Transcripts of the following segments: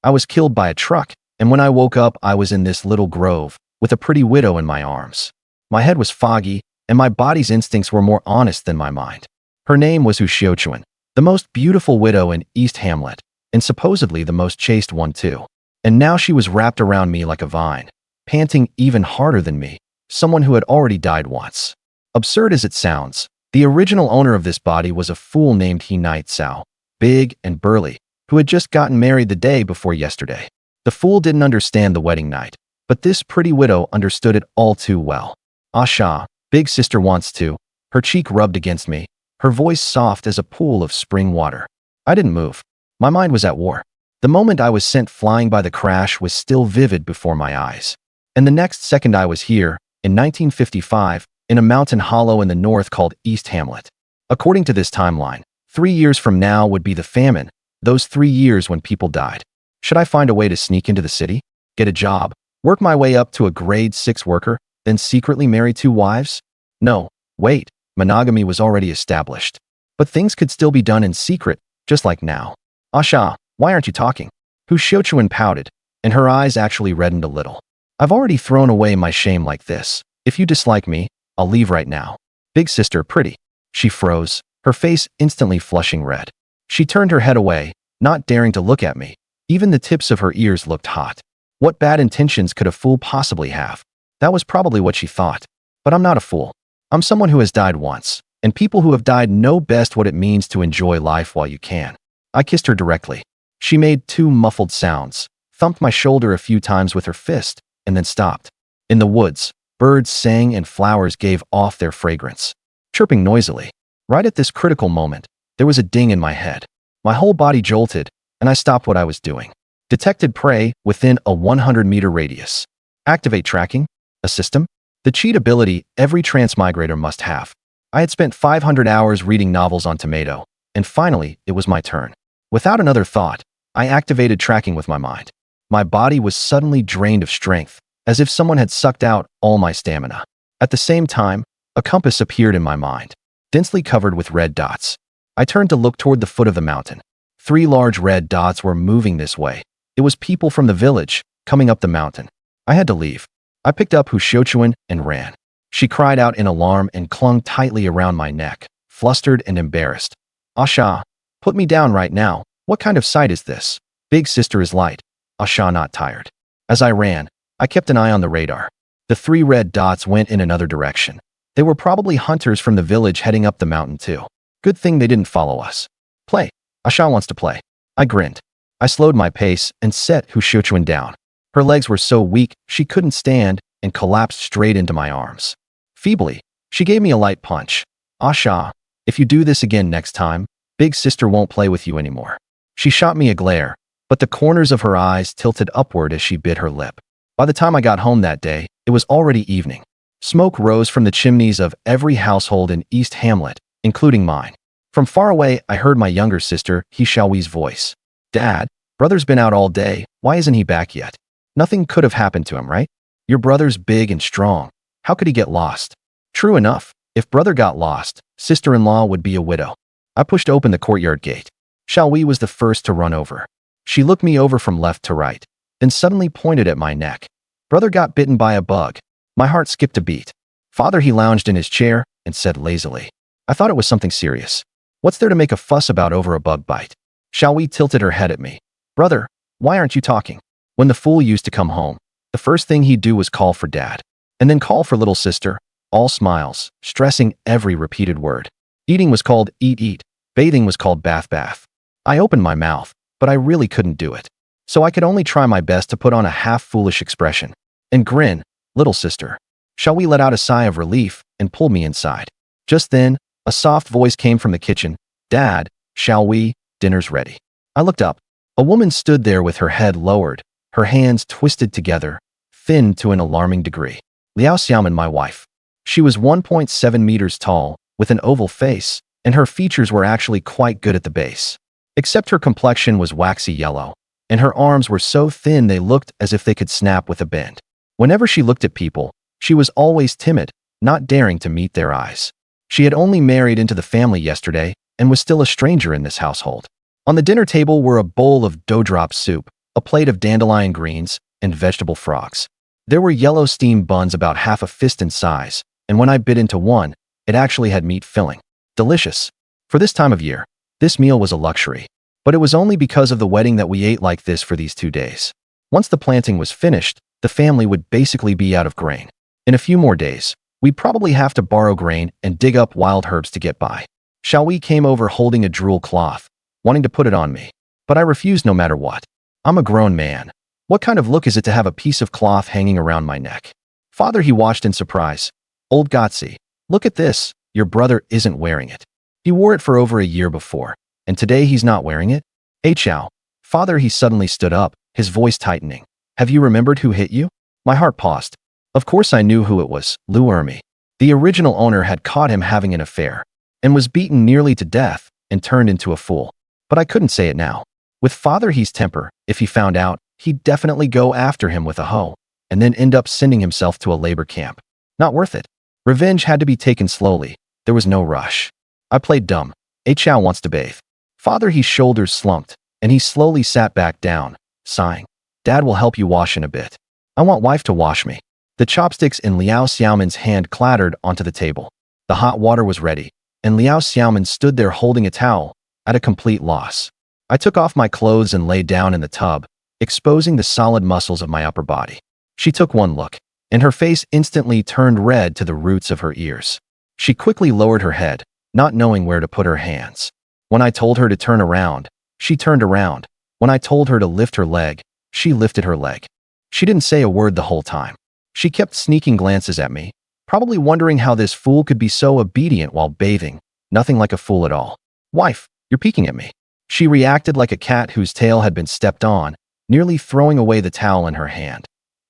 I was killed by a truck, and when I woke up, I was in this little grove with a pretty widow in my arms. My head was foggy, and my body's instincts were more honest than my mind. Her name was Hu Xiaochuan, the most beautiful widow in East Hamlet, and supposedly the most chaste one too. And now she was wrapped around me like a vine, panting even harder than me, someone who had already died once. Absurd as it sounds, the original owner of this body was a fool named He Night Cao, big and burly, who had just gotten married the day before yesterday. The fool didn't understand the wedding night, but this pretty widow understood it all too well. Asha, big sister wants to, her cheek rubbed against me, her voice soft as a pool of spring water. I didn't move. My mind was at war. The moment I was sent flying by the crash was still vivid before my eyes. And the next second I was here, in 1955, in a mountain hollow in the north called East Hamlet. According to this timeline, 3 years from now would be the famine, those 3 years when people died. Should I find a way to sneak into the city, get a job, work my way up to a grade 6 worker, then secretly marry 2 wives? No, wait, monogamy was already established. But things could still be done in secret, just like now. Asha, why aren't you talking? Hu Xiaochuan pouted, and her eyes actually reddened a little. I've already thrown away my shame like this. If you dislike me, I'll leave right now. Big sister, pretty. She froze, her face instantly flushing red. She turned her head away, not daring to look at me. Even the tips of her ears looked hot. What bad intentions could a fool possibly have? That was probably what she thought. But I'm not a fool. I'm someone who has died once, and people who have died know best what it means to enjoy life while you can. I kissed her directly. She made 2 muffled sounds, thumped my shoulder a few times with her fist, and then stopped. In the woods, birds sang and flowers gave off their fragrance, chirping noisily. Right at this critical moment, there was a ding in my head. My whole body jolted, and I stopped what I was doing. Detected prey within a 100-meter radius. Activate tracking? A system? The cheat ability every transmigrator must have. I had spent 500 hours reading novels on Tomato, and finally, it was my turn. Without another thought, I activated tracking with my mind. My body was suddenly drained of strength, as if someone had sucked out all my stamina. At the same time, a compass appeared in my mind, densely covered with red dots. I turned to look toward the foot of the mountain. 3 large red dots were moving this way. It was people from the village, coming up the mountain. I had to leave. I picked up Hu Xiaochuan and ran. She cried out in alarm and clung tightly around my neck, flustered and embarrassed. Asha, put me down right now. What kind of sight is this? Big sister is light. Asha not tired. As I ran, I kept an eye on the radar. The 3 red dots went in another direction. They were probably hunters from the village heading up the mountain too. Good thing they didn't follow us. Play. Asha wants to play. I grinned. I slowed my pace and set Hu Xiaochuan down. Her legs were so weak she couldn't stand and collapsed straight into my arms. Feebly, she gave me a light punch. Asha, if you do this again next time, big sister won't play with you anymore. She shot me a glare, but the corners of her eyes tilted upward as she bit her lip. By the time I got home that day, it was already evening. Smoke rose from the chimneys of every household in East Hamlet, including mine. From far away, I heard my younger sister, He Xiaoyi's voice. Dad, brother's been out all day. Why isn't he back yet? Nothing could have happened to him, right? Your brother's big and strong. How could he get lost? True enough, if brother got lost, sister-in-law would be a widow. I pushed open the courtyard gate. Xiaoyi was the first to run over. She looked me over from left to right, then suddenly pointed at my neck. Brother got bitten by a bug. My heart skipped a beat. Father, he lounged in his chair and said lazily. I thought it was something serious. What's there to make a fuss about over a bug bite? Xiaoyi tilted her head at me. Brother, why aren't you talking? When the fool used to come home, the first thing he'd do was call for dad, and then call for little sister, all smiles, stressing every repeated word. Eating was called eat, bathing was called bath. I opened my mouth, but I really couldn't do it. So I could only try my best to put on a half-foolish expression and grin, little sister. Xiaoyi let out a sigh of relief and pulled me inside. Just then, a soft voice came from the kitchen. Dad, Xiaoyi, dinner's ready. I looked up. A woman stood there with her head lowered, her hands twisted together, thin to an alarming degree. Liao Xiaoman, my wife. She was 1.7 meters tall, with an oval face, and her features were actually quite good at the base. Except her complexion was waxy yellow, and her arms were so thin they looked as if they could snap with a bend. Whenever she looked at people, she was always timid, not daring to meet their eyes. She had only married into the family yesterday and was still a stranger in this household. On the dinner table were a bowl of dough-drop soup, a plate of dandelion greens, and vegetable frogs. There were yellow steamed buns about half a fist in size, and when I bit into one, it actually had meat filling. Delicious. For this time of year, this meal was a luxury. But it was only because of the wedding that we ate like this for these 2 days. Once the planting was finished, the family would basically be out of grain. In a few more days, we'd probably have to borrow grain and dig up wild herbs to get by. Xiaoyi came over holding a drool cloth, wanting to put it on me. But I refused no matter what. I'm a grown man. What kind of look is it to have a piece of cloth hanging around my neck? Father, he watched in surprise. Old Gotzi, look at this. Your brother isn't wearing it. He wore it for over a year before, and today he's not wearing it? Hey Xiao. Father, he suddenly stood up, his voice tightening. Have you remembered who hit you? My heart paused. Of course I knew who it was, Lu Ermi. The original owner had caught him having an affair, and was beaten nearly to death, and turned into a fool. But I couldn't say it now. With Father He's temper, if he found out, he'd definitely go after him with a hoe, and then end up sending himself to a labor camp. Not worth it. Revenge had to be taken slowly. There was no rush. I played dumb. Chao wants to bathe. Father He's shoulders slumped, and he slowly sat back down, sighing. Dad will help you wash in a bit. I want wife to wash me. The chopsticks in Liao Xiaoman's hand clattered onto the table. The hot water was ready, and Liao Xiaoman stood there holding a towel, at a complete loss. I took off my clothes and lay down in the tub, exposing the solid muscles of my upper body. She took one look, and her face instantly turned red to the roots of her ears. She quickly lowered her head, not knowing where to put her hands. When I told her to turn around, she turned around. When I told her to lift her leg, she lifted her leg. She didn't say a word the whole time. She kept sneaking glances at me, probably wondering how this fool could be so obedient while bathing. Nothing like a fool at all. Wife, you're peeking at me. She reacted like a cat whose tail had been stepped on, nearly throwing away the towel in her hand.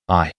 I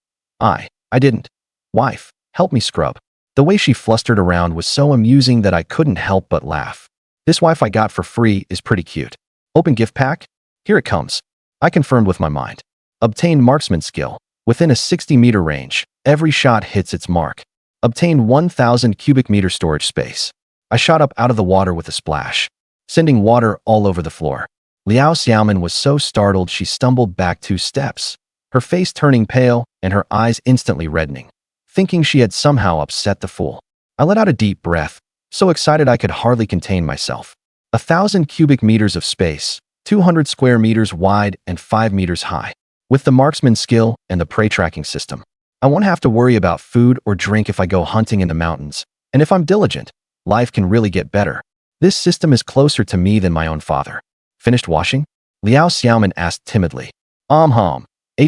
didn't. Wife, help me scrub. The way she flustered around was so amusing that I couldn't help but laugh. This wife I got for free is pretty cute. Open gift pack? Here it comes. I confirmed with my mind. Obtained marksman skill. Within a 60-meter range, every shot hits its mark. Obtained 1,000 cubic meter storage space. I shot up out of the water with a splash, sending water all over the floor. Liao Xiaoman was so startled she stumbled back 2 steps, her face turning pale and her eyes instantly reddening, thinking she had somehow upset the fool. I let out a deep breath, so excited I could hardly contain myself. 1,000 cubic meters of space, 200 square meters wide and 5 meters high. With the marksman skill and the prey tracking system, I won't have to worry about food or drink if I go hunting in the mountains, and if I'm diligent, life can really get better. This system is closer to me than my own father. Finished washing? Liao Xiaoman asked timidly.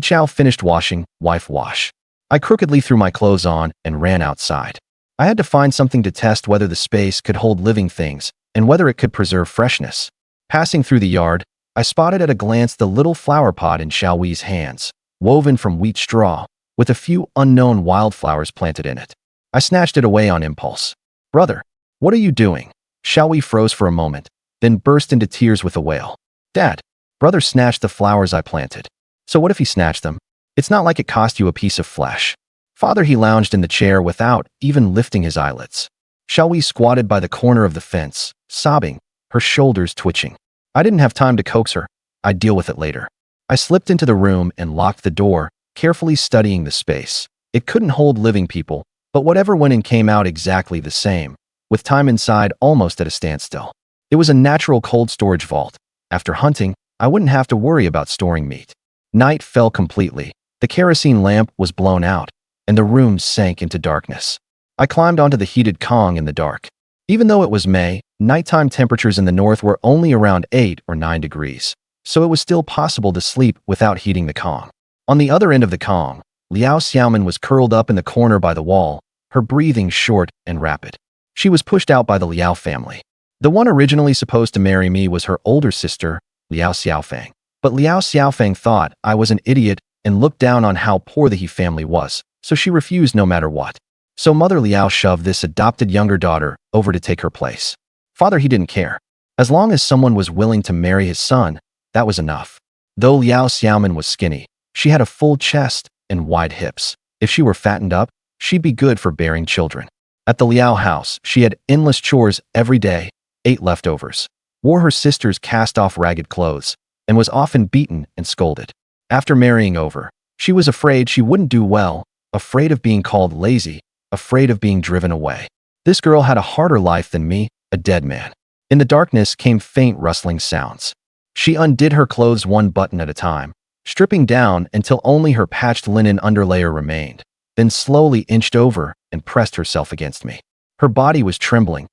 Chao finished washing, wife wash. I crookedly threw my clothes on and ran outside. I had to find something to test whether the space could hold living things and whether it could preserve freshness. Passing through the yard, I spotted at a glance the little flower pot in Xiaoyi's hands, woven from wheat straw, with a few unknown wildflowers planted in it. I snatched it away on impulse. Brother, what are you doing? Xiaoyi froze for a moment, then burst into tears with a wail. Dad, brother snatched the flowers I planted. So what if he snatched them? It's not like it cost you a piece of flesh. Father, he lounged in the chair without even lifting his eyelids. Xiaoyi squatted by the corner of the fence, sobbing, her shoulders twitching. I didn't have time to coax her. I'd deal with it later. I slipped into the room and locked the door, carefully studying the space. It couldn't hold living people, but whatever went in came out exactly the same, with time inside almost at a standstill. It was a natural cold storage vault. After hunting, I wouldn't have to worry about storing meat. Night fell completely. The kerosene lamp was blown out, and the room sank into darkness. I climbed onto the heated Kong in the dark. Even though it was May, nighttime temperatures in the north were only around 8 or 9 degrees, so it was still possible to sleep without heating the Kong. On the other end of the Kong, Liao Xiaoman was curled up in the corner by the wall, her breathing short and rapid. She was pushed out by the Liao family. The one originally supposed to marry me was her older sister, Liao Xiaofang. But Liao Xiaofang thought I was an idiot and looked down on how poor the He family was, so she refused no matter what. So Mother Liao shoved this adopted younger daughter over to take her place. Father, he didn't care. As long as someone was willing to marry his son, that was enough. Though Liao Xiaoman was skinny, she had a full chest and wide hips. If she were fattened up, she'd be good for bearing children. At the Liao house, she had endless chores every day, ate leftovers, wore her sister's cast-off ragged clothes, and was often beaten and scolded. After marrying over, she was afraid she wouldn't do well, afraid of being called lazy, afraid of being driven away. This girl had a harder life than me, a dead man. In the darkness came faint rustling sounds. She undid her clothes one button at a time, stripping down until only her patched linen underlayer remained, then slowly inched over and pressed herself against me. Her body was trembling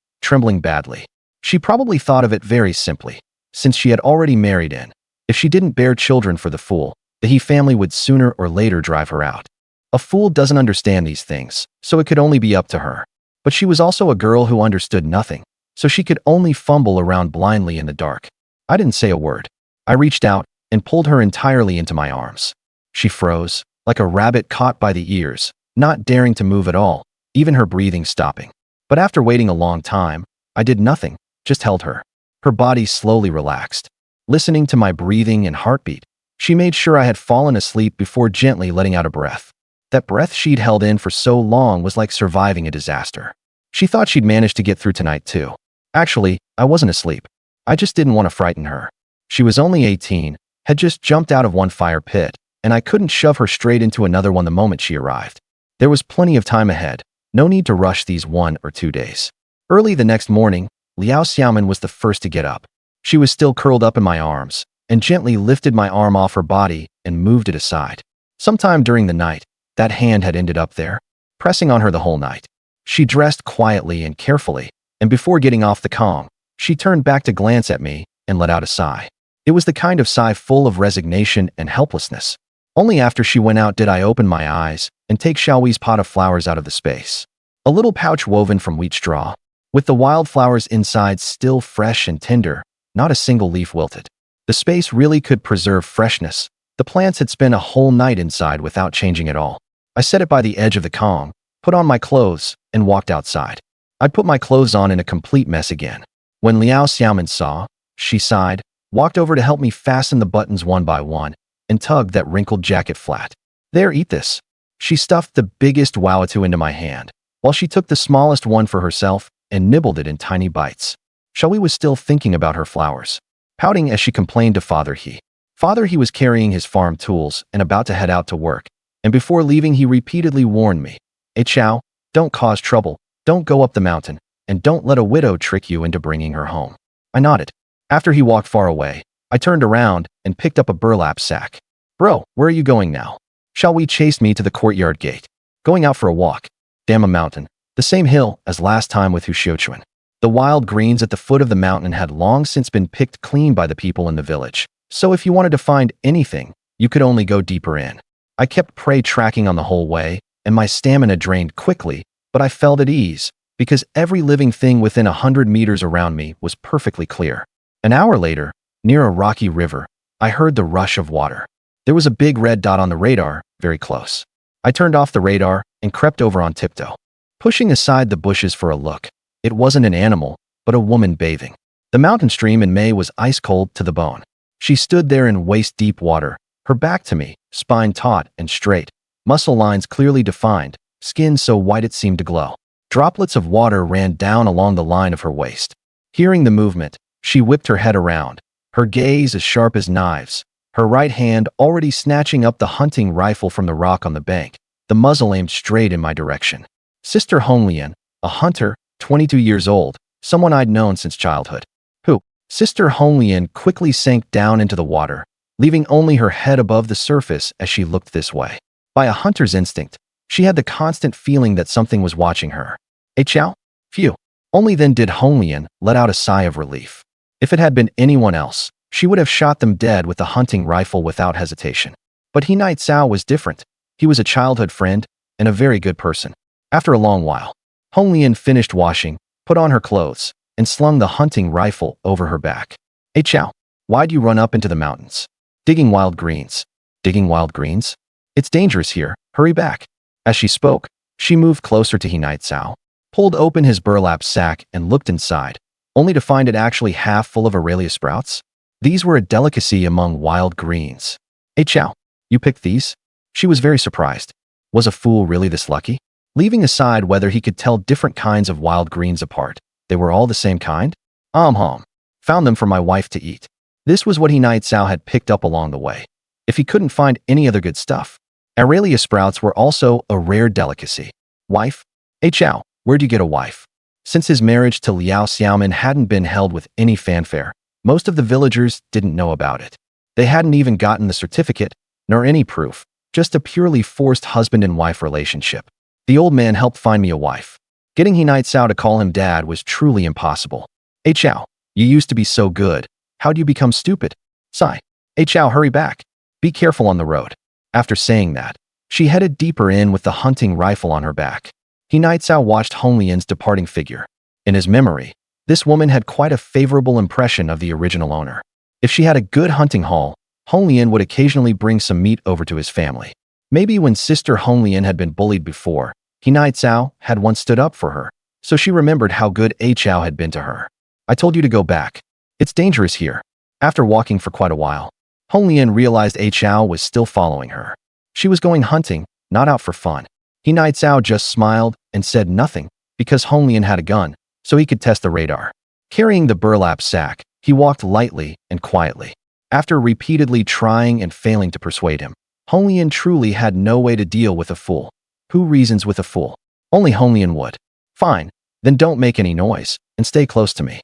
badly. She probably thought of it very simply, since she had already married in. If she didn't bear children for the fool, the He family would sooner or later drive her out. A fool doesn't understand these things, so it could only be up to her. But she was also a girl who understood nothing, so she could only fumble around blindly in the dark. I didn't say a word. I reached out and pulled her entirely into my arms. She froze, like a rabbit caught by the ears, not daring to move at all, even her breathing stopping. But after waiting a long time, I did nothing, just held her. Her body slowly relaxed. Listening to my breathing and heartbeat, she made sure I had fallen asleep before gently letting out a breath. That breath she'd held in for so long was like surviving a disaster. She thought she'd manage to get through tonight too. Actually, I wasn't asleep. I just didn't want to frighten her. She was only 18, had just jumped out of one fire pit, and I couldn't shove her straight into another one the moment she arrived. There was plenty of time ahead, no need to rush these 1 or 2 days. Early the next morning, Liao Xiaoman was the first to get up. She was still curled up in my arms, and gently lifted my arm off her body and moved it aside. Sometime during the night, that hand had ended up there, pressing on her the whole night. She dressed quietly and carefully, and before getting off the Kong, she turned back to glance at me and let out a sigh. It was the kind of sigh full of resignation and helplessness. Only after she went out did I open my eyes and take Xiaoyi's pot of flowers out of the space. A little pouch woven from wheat straw, with the wildflowers inside still fresh and tender, not a single leaf wilted. The space really could preserve freshness. The plants had spent a whole night inside without changing at all. I set it by the edge of the Kong, put on my clothes, and walked outside. I'd put my clothes on in a complete mess again. When Liao Xiaoman saw, she sighed, walked over to help me fasten the buttons one by one, and tugged that wrinkled jacket flat. There, eat this. She stuffed the biggest Wowatu into my hand, while she took the smallest one for herself and nibbled it in tiny bites. Xiaoyi was still thinking about her flowers, pouting as she complained to Father He. Father He was carrying his farm tools and about to head out to work, and before leaving he repeatedly warned me, "Hey Xiao, don't cause trouble, don't go up the mountain, and don't let a widow trick you into bringing her home." I nodded. After he walked far away, I turned around and picked up a burlap sack. "Bro, where are you going now?" Xiaoyi chased me to the courtyard gate. "Going out for a walk." "Damn a mountain. The same hill as last time with Hu Xiuquan." The wild greens at the foot of the mountain had long since been picked clean by the people in the village, so if you wanted to find anything, you could only go deeper in. I kept prey tracking on the whole way, and my stamina drained quickly, but I felt at ease, because every living thing within 100 meters around me was perfectly clear. An hour later, near a rocky river, I heard the rush of water. There was a big red dot on the radar, very close. I turned off the radar and crept over on tiptoe, pushing aside the bushes for a look. It wasn't an animal, but a woman bathing. The mountain stream in May was ice cold to the bone. She stood there in waist-deep water, her back to me, spine taut and straight, muscle lines clearly defined, skin so white it seemed to glow. Droplets of water ran down along the line of her waist. Hearing the movement, she whipped her head around, her gaze as sharp as knives, her right hand already snatching up the hunting rifle from the rock on the bank, the muzzle aimed straight in my direction. Sister Honglian, a hunter, 22 years old, someone I'd known since childhood. Who? Sister Honglian quickly sank down into the water, leaving only her head above the surface as she looked this way. By a hunter's instinct, she had the constant feeling that something was watching her. "Hey Xiao?" Phew. Only then did Honglian let out a sigh of relief. If it had been anyone else, she would have shot them dead with the hunting rifle without hesitation. But He Night Cao was different. He was a childhood friend and a very good person. After a long while, Honglian finished washing, put on her clothes, and slung the hunting rifle over her back. "Hey Xiao, why'd you run up into the mountains?" "Digging wild greens." "Digging wild greens? It's dangerous here, hurry back." As she spoke, she moved closer to He Night Cao, pulled open his burlap sack and looked inside, only to find it actually half full of Aurelia sprouts. These were a delicacy among wild greens. "Hey Xiao, you picked these?" She was very surprised. Was a fool really this lucky? Leaving aside whether he could tell different kinds of wild greens apart, they were all the same kind? Found them for my wife to eat. This was what He Night Cao had picked up along the way. if he couldn't find any other good stuff. Aurelia sprouts were also a rare delicacy. Wife? Hey Chow, where'd you get a wife? Since his marriage to Liao Xiaomin hadn't been held with any fanfare, most of the villagers didn't know about it. They hadn't even gotten the certificate, nor any proof, just a purely forced husband and wife relationship. The old man helped find me a wife. Getting He Night Cao to call him dad was truly impossible. Hey Chow, you used to be so good. How'd you become stupid? Sigh. Hey Chow, hurry back. Be careful on the road. After saying that, she headed deeper in with the hunting rifle on her back. He Night Cao watched Hong Lian's departing figure. In his memory, this woman had quite a favorable impression of the original owner. If she had a good hunting haul, Hong Lian would occasionally bring some meat over to his family. Maybe when sister Hong Lian had been bullied before, He Night Cao had once stood up for her, so she remembered how good A Chow had been to her. I told you to go back. It's dangerous here. After walking for quite a while, Hong Lian realized A Chow was still following her. She was going hunting, not out for fun. He Night Cao just smiled and said nothing because Hong Lian had a gun, so he could test the radar. Carrying the burlap sack, he walked lightly and quietly. After repeatedly trying and failing to persuade him, Hong Lian truly had no way to deal with a fool. Who reasons with a fool? Only Hong Lian would. Fine, then don't make any noise and stay close to me.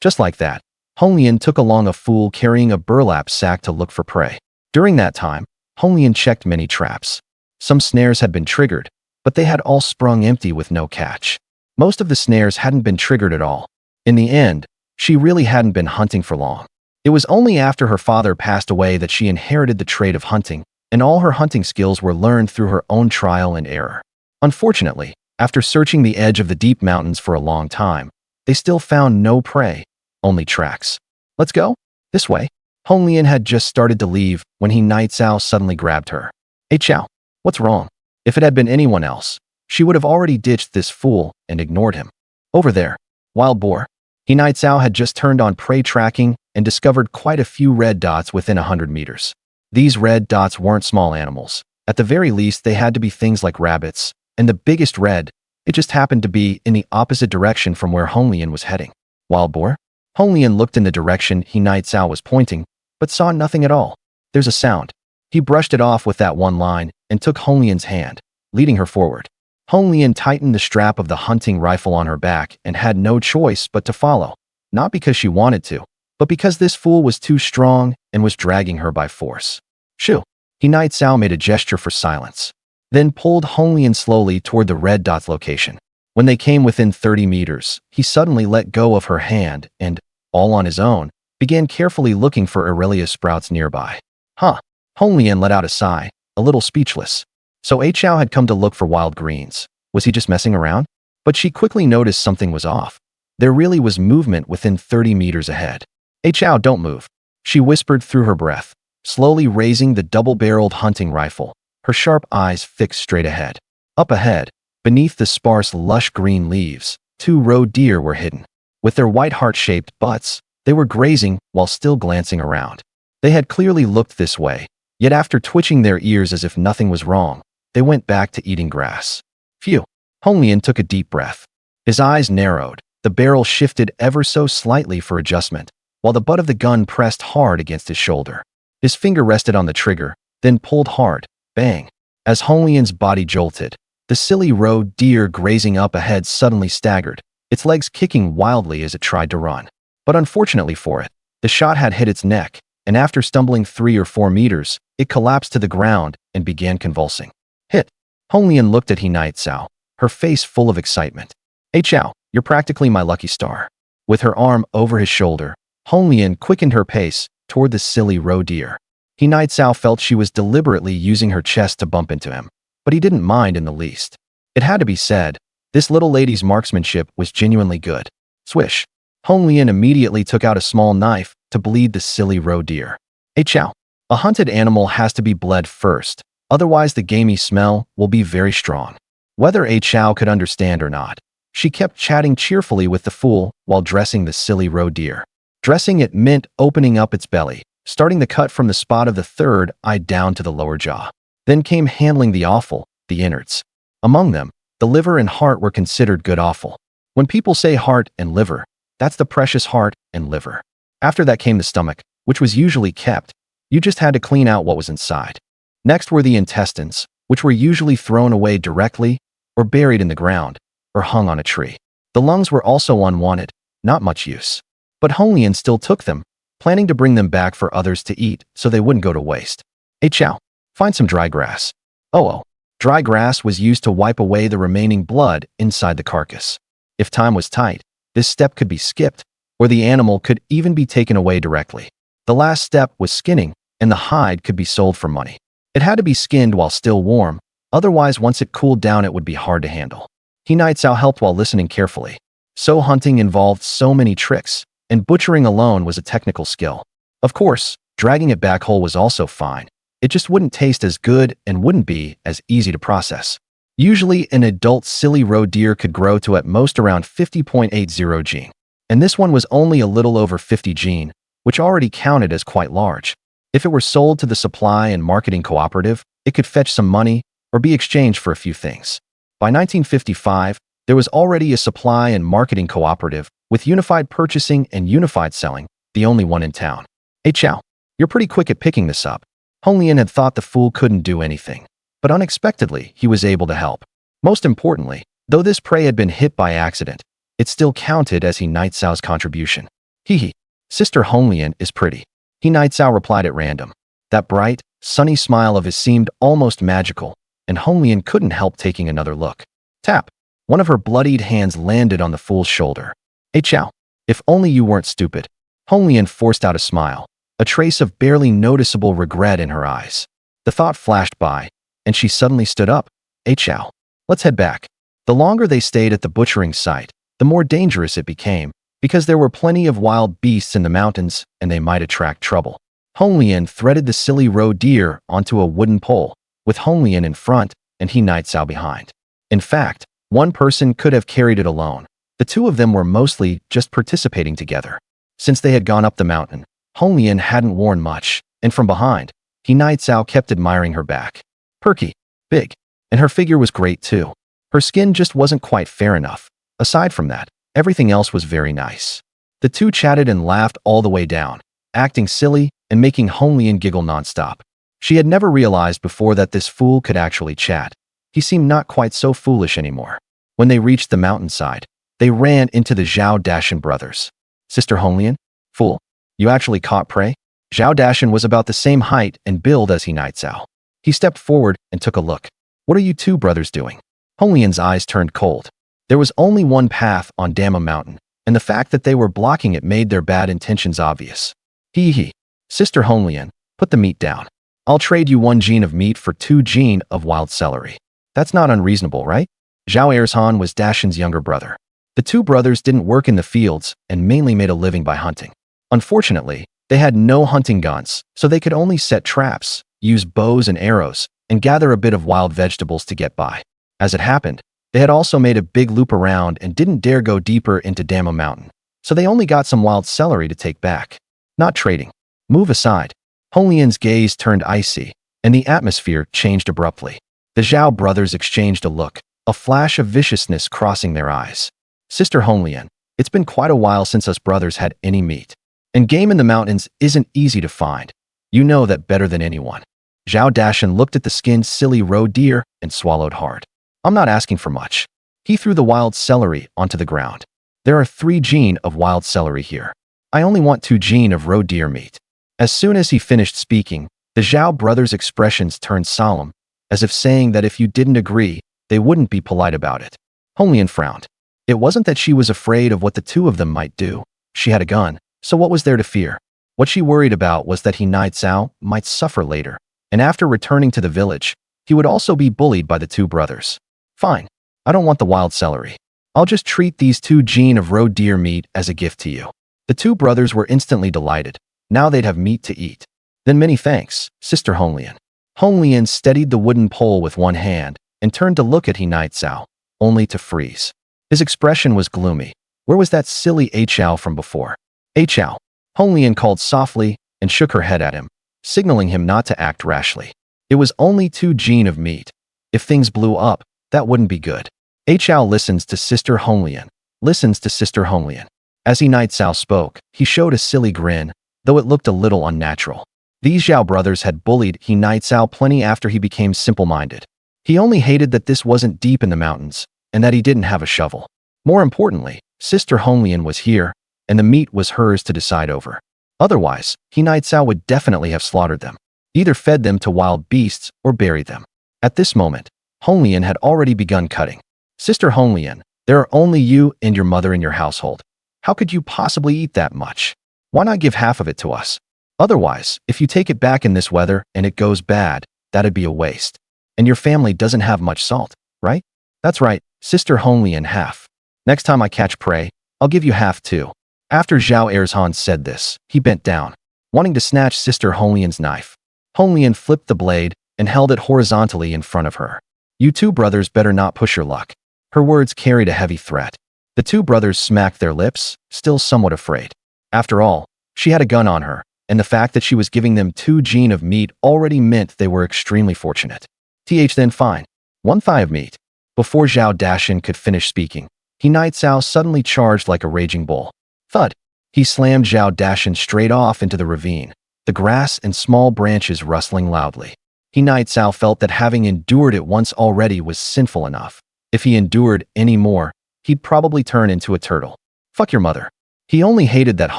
Just like that, Hong Lian took along a fool carrying a burlap sack to look for prey. During that time, Hong Lian checked many traps. Some snares had been triggered, but they had all sprung empty with no catch. Most of the snares hadn't been triggered at all. In the end, she really hadn't been hunting for long. It was only after her father passed away that she inherited the trade of hunting, and all her hunting skills were learned through her own trial and error. Unfortunately, after searching the edge of the deep mountains for a long time, they still found no prey, only tracks. Let's go? This way. Hong Lian had just started to leave when He Night Cao suddenly grabbed her. Hey Chow, what's wrong? If it had been anyone else, she would have already ditched this fool and ignored him. Over there, wild boar. He Night Cao had just turned on prey tracking and discovered quite a few red dots within 100 meters. These red dots weren't small animals. At the very least, they had to be things like rabbits, and the biggest red, it just happened to be in the opposite direction from where Hong Lian was heading. Wild boar? Hong Lian looked in the direction He Night Cao was pointing, but saw nothing at all. There's a sound. He brushed it off with that one line and took Hong Lian's hand, leading her forward. Hong Lian tightened the strap of the hunting rifle on her back and had no choice but to follow, not because she wanted to, but because this fool was too strong and was dragging her by force. Shoo! He Night Cao made a gesture for silence, then pulled Hong Lian slowly toward the red dot's location. When they came within 30 meters, he suddenly let go of her hand and, all on his own, began carefully looking for Aurelia sprouts nearby. Huh. Hong Lian let out a sigh, a little speechless. So A Chow had come to look for wild greens. Was he just messing around? But she quickly noticed something was off. There really was movement within 30 meters ahead. A Chow, don't move, she whispered through her breath, slowly raising the double-barreled hunting rifle, her sharp eyes fixed straight ahead. Up ahead, beneath the sparse, lush green leaves, 2 roe deer were hidden. With their white heart-shaped butts, they were grazing while still glancing around. They had clearly looked this way, yet after twitching their ears as if nothing was wrong, they went back to eating grass. Phew! Hong Lian took a deep breath. His eyes narrowed, the barrel shifted ever so slightly for adjustment, while the butt of the gun pressed hard against his shoulder. His finger rested on the trigger, then pulled hard. Bang! As Hong Lian's body jolted, the silly roe deer grazing up ahead suddenly staggered, its legs kicking wildly as it tried to run. But unfortunately for it, the shot had hit its neck, and after stumbling 3 or 4 meters, it collapsed to the ground and began convulsing. Hit! Hong Lian looked at He Night Cao, her face full of excitement. Hey Chow, you're practically my lucky star. With her arm over his shoulder, Hong Lian quickened her pace toward the silly roe deer. He Night Cao felt she was deliberately using her chest to bump into him, but he didn't mind in the least. It had to be said, this little lady's marksmanship was genuinely good. Swish! Hong Lian immediately took out a small knife to bleed the silly roe deer. Hey Chow, a hunted animal has to be bled first, otherwise the gamey smell will be very strong. Whether A Chow could understand or not, she kept chatting cheerfully with the fool while dressing the silly roe deer. Dressing it meant opening up its belly, starting the cut from the spot of the third eye down to the lower jaw. Then came handling the offal, the innards. Among them, the liver and heart were considered good offal. When people say heart and liver, that's the precious heart and liver. After that came the stomach, which was usually kept, You just had to clean out what was inside. Next were the intestines, which were usually thrown away directly, or buried in the ground, or hung on a tree. The lungs were also unwanted, not much use. But Hong Lian still took them, planning to bring them back for others to eat so they wouldn't go to waste. Hey Chow, find some dry grass. Oh. Dry grass was used to wipe away the remaining blood inside the carcass. If time was tight, this step could be skipped, or the animal could even be taken away directly. The last step was skinning, and the hide could be sold for money. It had to be skinned while still warm, otherwise once it cooled down it would be hard to handle. He Nightowl helped while listening carefully. So hunting involved so many tricks, and butchering alone was a technical skill. Of course, dragging it back whole was also fine. It just wouldn't taste as good and wouldn't be as easy to process. Usually, an adult silly roe deer could grow to at most around 50.80 gene. And this one was only a little over 50 gene, which already counted as quite large. If it were sold to the supply and marketing cooperative, it could fetch some money or be exchanged for a few things. By 1955, there was already a supply and marketing cooperative with unified purchasing and unified selling, the only one in town. Hey Chow, you're pretty quick at picking this up. Hong Lian had thought the fool couldn't do anything, but unexpectedly, he was able to help. Most importantly, though this prey had been hit by accident, it still counted as He Nightow's contribution. Hee. Sister Hong Lian is pretty. He Nightowl replied at random. That bright, sunny smile of his seemed almost magical, and Hong Lian couldn't help taking another look. Tap. One of her bloodied hands landed on the fool's shoulder. Hey Chow, if only you weren't stupid. Hong Lian forced out a smile, a trace of barely noticeable regret in her eyes. The thought flashed by, and she suddenly stood up. Hey Chow, let's head back. The longer they stayed at the butchering site, the more dangerous it became, because there were plenty of wild beasts in the mountains and they might attract trouble. Hong Lian threaded the silly roe deer onto a wooden pole, with Hong Lian in front and He Nightowl behind. In fact, one person could have carried it alone. The two of them were mostly just participating together. Since they had gone up the mountain, Hong Lian hadn't worn much, and from behind, He Nightowl kept admiring her back. Perky, big, and her figure was great too. Her skin just wasn't quite fair enough. Aside from that, everything else was very nice. The two chatted and laughed all the way down, acting silly and making Hong Lian giggle nonstop. She had never realized before that this fool could actually chat. He seemed not quite so foolish anymore. When they reached the mountainside, they ran into the Zhao Dashan brothers. Sister Hong Lian? Fool, you actually caught prey? Zhao Dashan was about the same height and build as He Nightowl. He stepped forward and took a look. What are you two brothers doing? Hong Lian's eyes turned cold. There was only one path on Dama Mountain, and the fact that they were blocking it made their bad intentions obvious. Hee. Sister Hong Lian, put the meat down. I'll trade you 1 gene of meat for 2 gene of wild celery. That's not unreasonable, right? Zhao Erzhan was Dashan's younger brother. The two brothers didn't work in the fields and mainly made a living by hunting. Unfortunately, they had no hunting guns, so they could only set traps, use bows and arrows, and gather a bit of wild vegetables to get by. As it happened, they had also made a big loop around and didn't dare go deeper into Dama Mountain, so they only got some wild celery to take back. Not trading. Move aside. Hong Lian's gaze turned icy, and the atmosphere changed abruptly. The Zhao brothers exchanged a look, a flash of viciousness crossing their eyes. Sister Hong Lian, it's been quite a while since us brothers had any meat. And game in the mountains isn't easy to find. You know that better than anyone. Zhao Dashan looked at the skinned silly roe deer and swallowed hard. I'm not asking for much. He threw the wild celery onto the ground. There are 3 gene of wild celery here. I only want 2 gene of roe deer meat. As soon as he finished speaking, the Zhao brothers' expressions turned solemn, as if saying that if you didn't agree, they wouldn't be polite about it. Hong Lian frowned. It wasn't that she was afraid of what the two of them might do. She had a gun, so what was there to fear? What she worried about was that He Nightowl might suffer later, and after returning to the village, he would also be bullied by the 2 brothers. Fine, I don't want the wild celery. I'll just treat these 2 gene of roe deer meat as a gift to you. The 2 brothers were instantly delighted. Now they'd have meat to eat. Then many thanks, Sister Hong Lian. Hong Lian steadied the wooden pole with one hand and turned to look at He Nightowl, only to freeze. His expression was gloomy. Where was that silly A Chow from before? A Chow. Hong Lian called softly and shook her head at him, signaling him not to act rashly. It was only 2 gene of meat. If things blew up, that wouldn't be good. A Chow listens to Sister Hong Lian. Listens to Sister Hong Lian. As He Nightowl spoke, he showed a silly grin, though it looked a little unnatural. These Zhao brothers had bullied He Nightao plenty after he became simple-minded. He only hated that this wasn't deep in the mountains, and that he didn't have a shovel. More importantly, Sister Honglian was here, and the meat was hers to decide over. Otherwise, He Nightao would definitely have slaughtered them, either fed them to wild beasts or buried them. At this moment, Honglian had already begun cutting. Sister Honglian, there are only you and your mother in your household. How could you possibly eat that much? Why not give half of it to us? Otherwise, if you take it back in this weather and it goes bad, that'd be a waste. And your family doesn't have much salt, right? That's right, Sister Honglian, half. Next time I catch prey, I'll give you half too. After Zhao Erzhan said this, he bent down, wanting to snatch Sister Honglian's knife. Honglian flipped the blade and held it horizontally in front of her. You two brothers better not push your luck. Her words carried a heavy threat. The two brothers smacked their lips, still somewhat afraid. After all, she had a gun on her, and the fact that she was giving them 2 gene of meat already meant they were extremely fortunate. Then fine. 1 thigh of meat. Before Zhao Dashan could finish speaking, He Nightao suddenly charged like a raging bull. Thud! He slammed Zhao Dashan straight off into the ravine, the grass and small branches rustling loudly. He Nightao felt that having endured it once already was sinful enough. If he endured any more, he'd probably turn into a turtle. Fuck your mother. He only hated that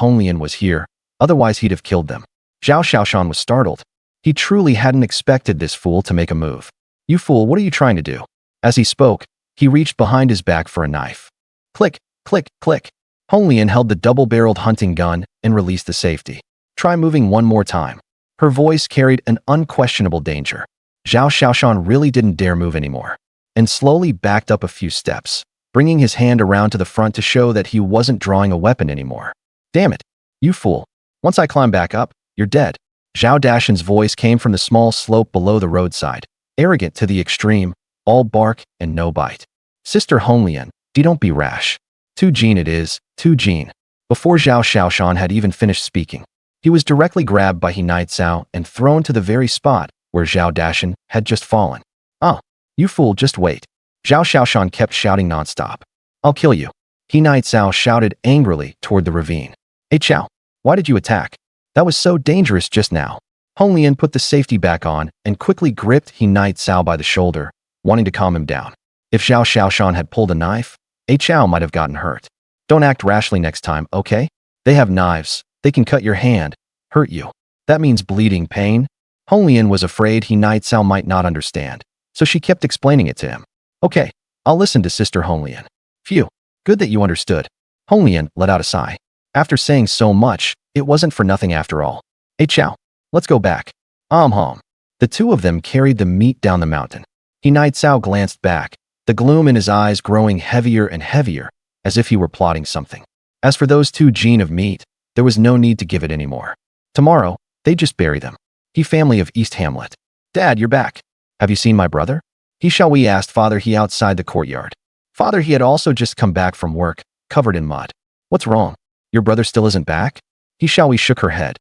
Honglian was here, otherwise he'd have killed them. Zhao Xiaoshan was startled. He truly hadn't expected this fool to make a move. You fool, what are you trying to do? As he spoke, he reached behind his back for a knife. Click, click, click. Honglian held the double-barreled hunting gun and released the safety. Try moving one more time. Her voice carried an unquestionable danger. Zhao Xiaoshan really didn't dare move anymore, and slowly backed up a few steps, bringing his hand around to the front to show that he wasn't drawing a weapon anymore. Damn it, you fool. Once I climb back up, you're dead. Zhao Dashan's voice came from the small slope below the roadside, arrogant to the extreme, all bark and no bite. Sister Honglian, don't be rash. 2 gene it is, 2 gene. Before Zhao Xiaoshan had even finished speaking, he was directly grabbed by He Nightao and thrown to the very spot where Zhao Dashan had just fallen. Oh, you fool, just wait. Zhao Xiaoshan kept shouting nonstop. I'll kill you. He Nightao shouted angrily toward the ravine. Hey Xiao, why did you attack? That was so dangerous just now. Honglian put the safety back on and quickly gripped He Nightao by the shoulder, wanting to calm him down. If Zhao Xiaoshan had pulled a knife, Xiao might have gotten hurt. Don't act rashly next time, okay? They have knives. They can cut your hand, hurt you. That means bleeding, pain. Honglian was afraid He Nightao might not understand, so she kept explaining it to him. Okay, I'll listen to Sister Honglian. Phew, good that you understood. Honglian let out a sigh. After saying so much, it wasn't for nothing after all. Xiao, let's go back. Hom. The two of them carried the meat down the mountain. He Nightao glanced back, the gloom in his eyes growing heavier and heavier, as if he were plotting something. As for those 2 gene of meat, there was no need to give it anymore. Tomorrow, they'd just bury them. He family of East Hamlet. Dad, you're back. Have you seen my brother? He Xiaowei asked Father He outside the courtyard. Father He had also just come back from work, covered in mud. What's wrong? Your brother still isn't back? He Xiaowei shook her head.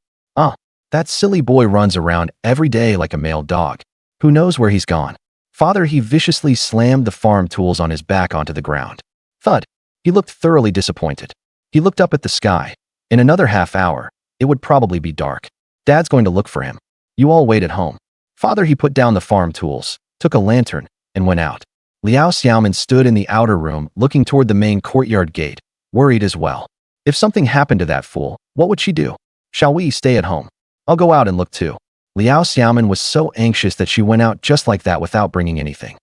That silly boy runs around every day like a male dog. Who knows where he's gone? Father He viciously slammed the farm tools on his back onto the ground. Thud. He looked thoroughly disappointed. He looked up at the sky. In another half hour, it would probably be dark. Dad's going to look for him. You all wait at home. Father He put down the farm tools, took a lantern, and went out. Liao Xiaoman stood in the outer room looking toward the main courtyard gate, worried as well. If something happened to that fool, what would she do? Shall we stay at home? I'll go out and look too. Liao Xiaoman was so anxious that she went out just like that without bringing anything.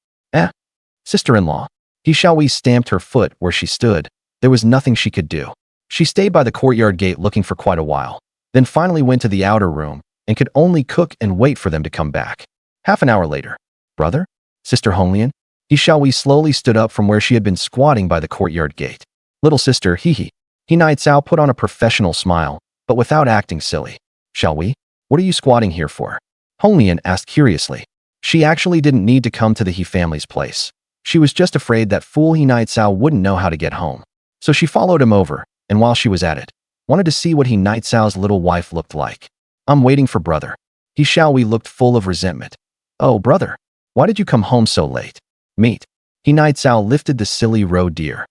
Sister-in-law. He Xiaowei stamped her foot where she stood. There was nothing she could do. She stayed by the courtyard gate looking for quite a while, then finally went to the outer room and could only cook and wait for them to come back. Half an hour later. Brother? Sister Honglian? He Xiaowei slowly stood up from where she had been squatting by the courtyard gate. Little sister, He Nightao put on a professional smile, but without acting silly. Shall we? What are you squatting here for? Honglian asked curiously. She actually didn't need to come to the He family's place. She was just afraid that fool He Nightao wouldn't know how to get home. So she followed him over, and while she was at it, wanted to see what He Nightsau's little wife looked like. I'm waiting for brother. He Xiaowei looked full of resentment. Oh, brother. Why did you come home so late? Meet. He Nightsao lifted the silly roe deer.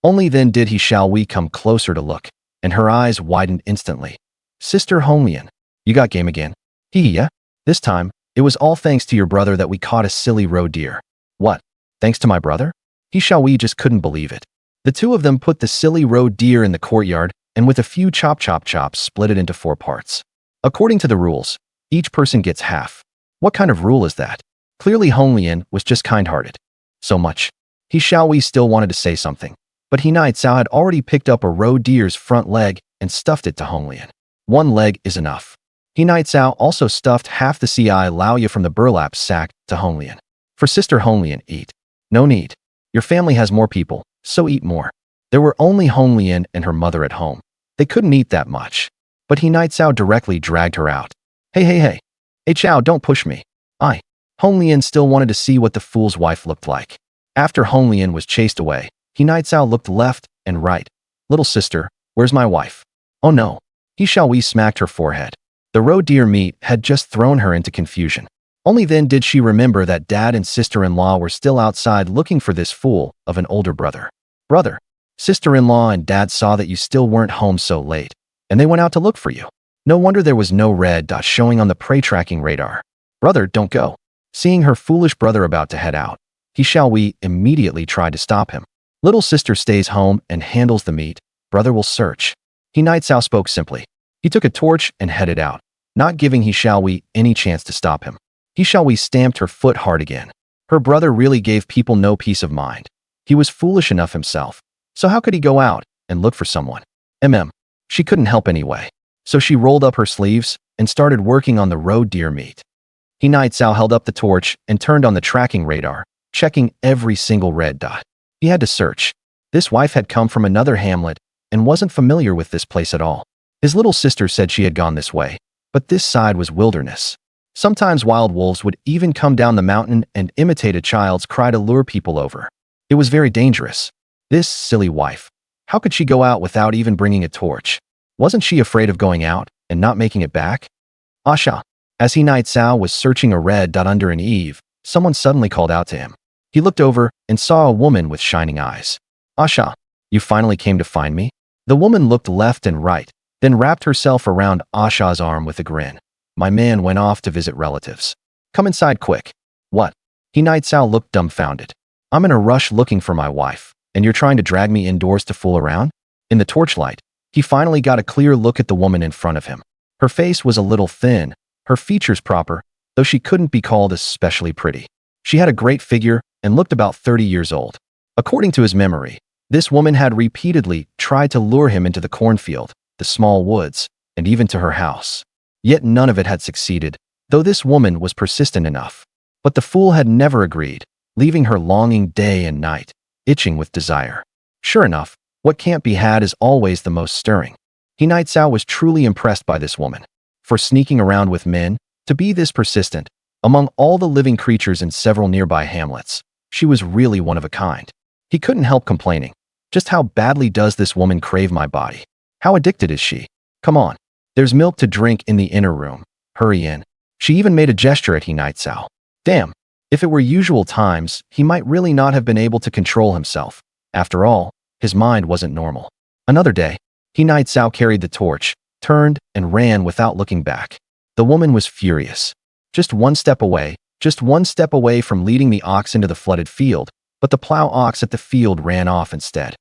Only then did He Xiaowei come closer to look, and her eyes widened instantly. Sister Honglian. You got game again. Hee yeah. This time, it was all thanks to your brother that we caught a silly roe deer. What? Thanks to my brother? He Xiaowei just couldn't believe it. The two of them put the silly roe deer in the courtyard and with a few chops split it into 4 parts. According to the rules, each person gets half. What kind of rule is that? Clearly Honglian was just kind-hearted. So much. He Xiaowei still wanted to say something, but He Nai Cao had already picked up a roe deer's front leg and stuffed it to Honglian. 1 leg is enough. He Nai Cao also stuffed half the Ci Laoya from the burlap sack to Honglian. For Sister Honglian, eat. No need. Your family has more people, so eat more. There were only Honglian and her mother at home. They couldn't eat that much. But He Nai Cao directly dragged her out. Hey. Hey Chao, don't push me. Honglian still wanted to see what the fool's wife looked like. After Honglian was chased away, He Nai Cao looked left and right. Little sister, where's my wife? Oh no. He Xiaowei smacked her forehead. The roe deer meat had just thrown her into confusion. Only then did she remember that dad and sister-in-law were still outside looking for this fool of an older brother. Brother, sister-in-law and dad saw that you still weren't home so late, and they went out to look for you. No wonder there was no red dot showing on the prey tracking radar. Brother, don't go. Seeing her foolish brother about to head out, He Xiaowei immediately tried to stop him. Little sister stays home and handles the meat. Brother will search. He Nai Cao spoke simply. He took a torch and headed out, not giving He Xiaowei any chance to stop him. He Xiaowei stamped her foot hard again. Her brother really gave people no peace of mind. He was foolish enough himself. So how could he go out and look for someone? She couldn't help anyway. So she rolled up her sleeves and started working on the roe deer meat. He Nai Cao held up the torch and turned on the tracking radar, checking every single red dot. He had to search. This wife had come from another hamlet and wasn't familiar with this place at all. His little sister said she had gone this way, but this side was wilderness. Sometimes wild wolves would even come down the mountain and imitate a child's cry to lure people over. It was very dangerous. This silly wife. How could she go out without even bringing a torch? Wasn't she afraid of going out and not making it back? Asha. As He Nai Cao was searching a red dot under an eave, someone suddenly called out to him. He looked over and saw a woman with shining eyes. Asha, you finally came to find me? The woman looked left and right, then wrapped herself around Asha's arm with a grin. My man went off to visit relatives. Come inside quick. What? He Nai Cao looked dumbfounded. I'm in a rush looking for my wife, and you're trying to drag me indoors to fool around? In the torchlight, he finally got a clear look at the woman in front of him. Her face was a little thin, her features proper, though she couldn't be called especially pretty. She had a great figure and looked about 30 years old. According to his memory, this woman had repeatedly tried to lure him into the cornfield, the small woods, and even to her house. Yet none of it had succeeded, though this woman was persistent enough. But the fool had never agreed, leaving her longing day and night, itching with desire. Sure enough, what can't be had is always the most stirring. He Nai Cao was truly impressed by this woman. For sneaking around with men, to be this persistent, among all the living creatures in several nearby hamlets, she was really one of a kind. He couldn't help complaining. Just how badly does this woman crave my body? How addicted is she? Come on. There's milk to drink in the inner room. Hurry in. She even made a gesture at He Nai Cao. Damn. If it were usual times, he might really not have been able to control himself. After all, his mind wasn't normal. Another day, He Nai Cao carried the torch, turned, and ran without looking back. The woman was furious. Just one step away from leading the ox into the flooded field, but the plow ox at the field ran off instead.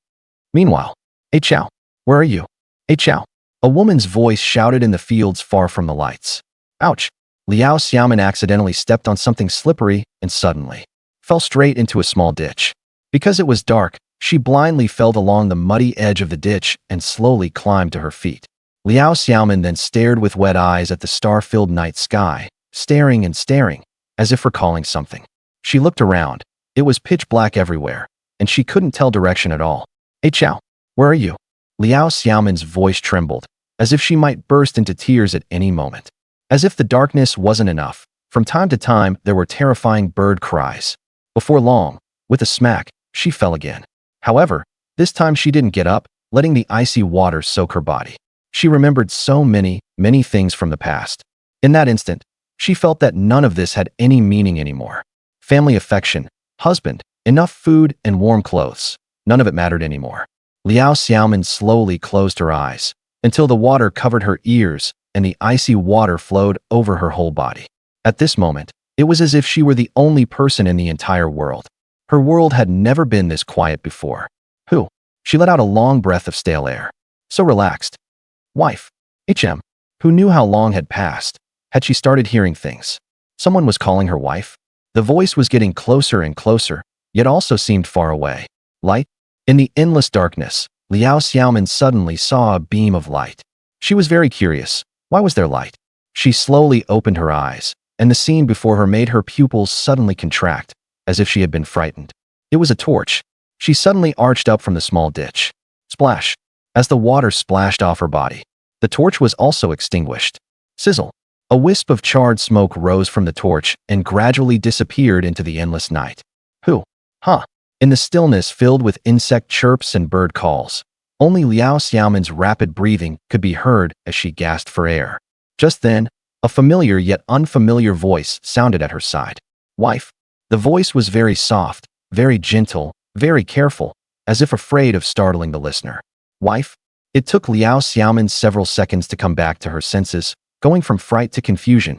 Meanwhile, Hey Chao, where are you? Hey Chao. A woman's voice shouted in the fields far from the lights. Ouch. Liao Xiaoman accidentally stepped on something slippery and suddenly fell straight into a small ditch. Because it was dark, she blindly fell along the muddy edge of the ditch and slowly climbed to her feet. Liao Xiaoman then stared with wet eyes at the star-filled night sky, staring and staring, as if recalling something. She looked around. It was pitch black everywhere, and she couldn't tell direction at all. Hey Chao, where are you? Liao Xiaoman's voice trembled, as if she might burst into tears at any moment. As if the darkness wasn't enough, from time to time there were terrifying bird cries. Before long, with a smack, she fell again. However, this time she didn't get up, letting the icy water soak her body. She remembered so many things from the past. In that instant, she felt that none of this had any meaning anymore. Family affection, husband, enough food and warm clothes. None of it mattered anymore. Liao Xiaoman slowly closed her eyes until the water covered her ears and the icy water flowed over her whole body. At this moment, it was as if she were the only person in the entire world. Her world had never been this quiet before. Who? She let out a long breath of stale air. So relaxed. Wife. Who knew how long had passed? Had she started hearing things? Someone was calling her wife? The voice was getting closer and closer, yet also seemed far away. Light? In the endless darkness, Liao Xiaoman suddenly saw a beam of light. She was very curious. Why was there light? She slowly opened her eyes, and the scene before her made her pupils suddenly contract, as if she had been frightened. It was a torch. She suddenly arched up from the small ditch. Splash! As the water splashed off her body, the torch was also extinguished. Sizzle! A wisp of charred smoke rose from the torch and gradually disappeared into the endless night. Who? Huh? In the stillness filled with insect chirps and bird calls, only Liao Xiaoman's rapid breathing could be heard as she gasped for air. Just then, a familiar yet unfamiliar voice sounded at her side. Wife. The voice was very soft, very gentle, very careful, as if afraid of startling the listener. Wife? It took Liao Xiaoman several seconds to come back to her senses, going from fright to confusion.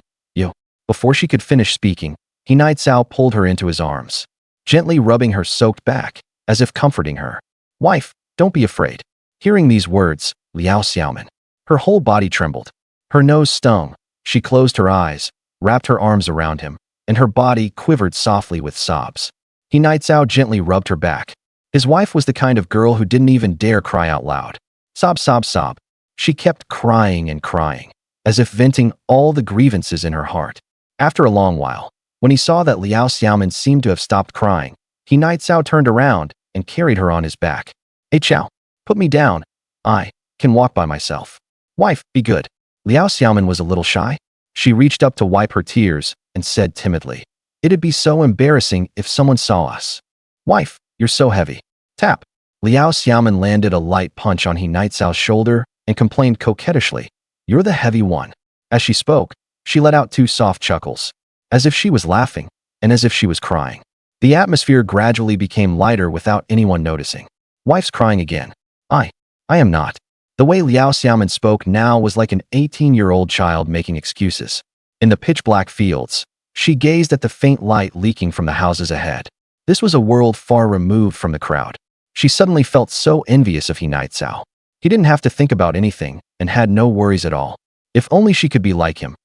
Before she could finish speaking, He Nightsao pulled her into his arms, gently rubbing her soaked back, as if comforting her. Wife, don't be afraid. Hearing these words, Liao Xiaoman, her whole body trembled. Her nose stung. She closed her eyes, wrapped her arms around him, and her body quivered softly with sobs. He Nightsao gently rubbed her back. His wife was the kind of girl who didn't even dare cry out loud. Sob, sob, sob. She kept crying and crying, as if venting all the grievances in her heart. After a long while, when he saw that Liao Xiaoman seemed to have stopped crying, He Nightsao turned around and carried her on his back. Hey Chao, put me down. I can walk by myself. Wife, be good. Liao Xiaoman was a little shy. She reached up to wipe her tears and said timidly, It'd be so embarrassing if someone saw us. Wife, you're so heavy. Tap. Liao Xiaoman landed a light punch on He Nightsao's shoulder and complained coquettishly, You're the heavy one. As she spoke, she let out 2 soft chuckles, as if she was laughing, and as if she was crying. The atmosphere gradually became lighter without anyone noticing. Wife's crying again. I am not. The way Liao Xiaoman spoke now was like an 18-year-old child making excuses. In the pitch-black fields, she gazed at the faint light leaking from the houses ahead. This was a world far removed from the crowd. She suddenly felt so envious of He Nightsao. He didn't have to think about anything and had no worries at all. If only she could be like him.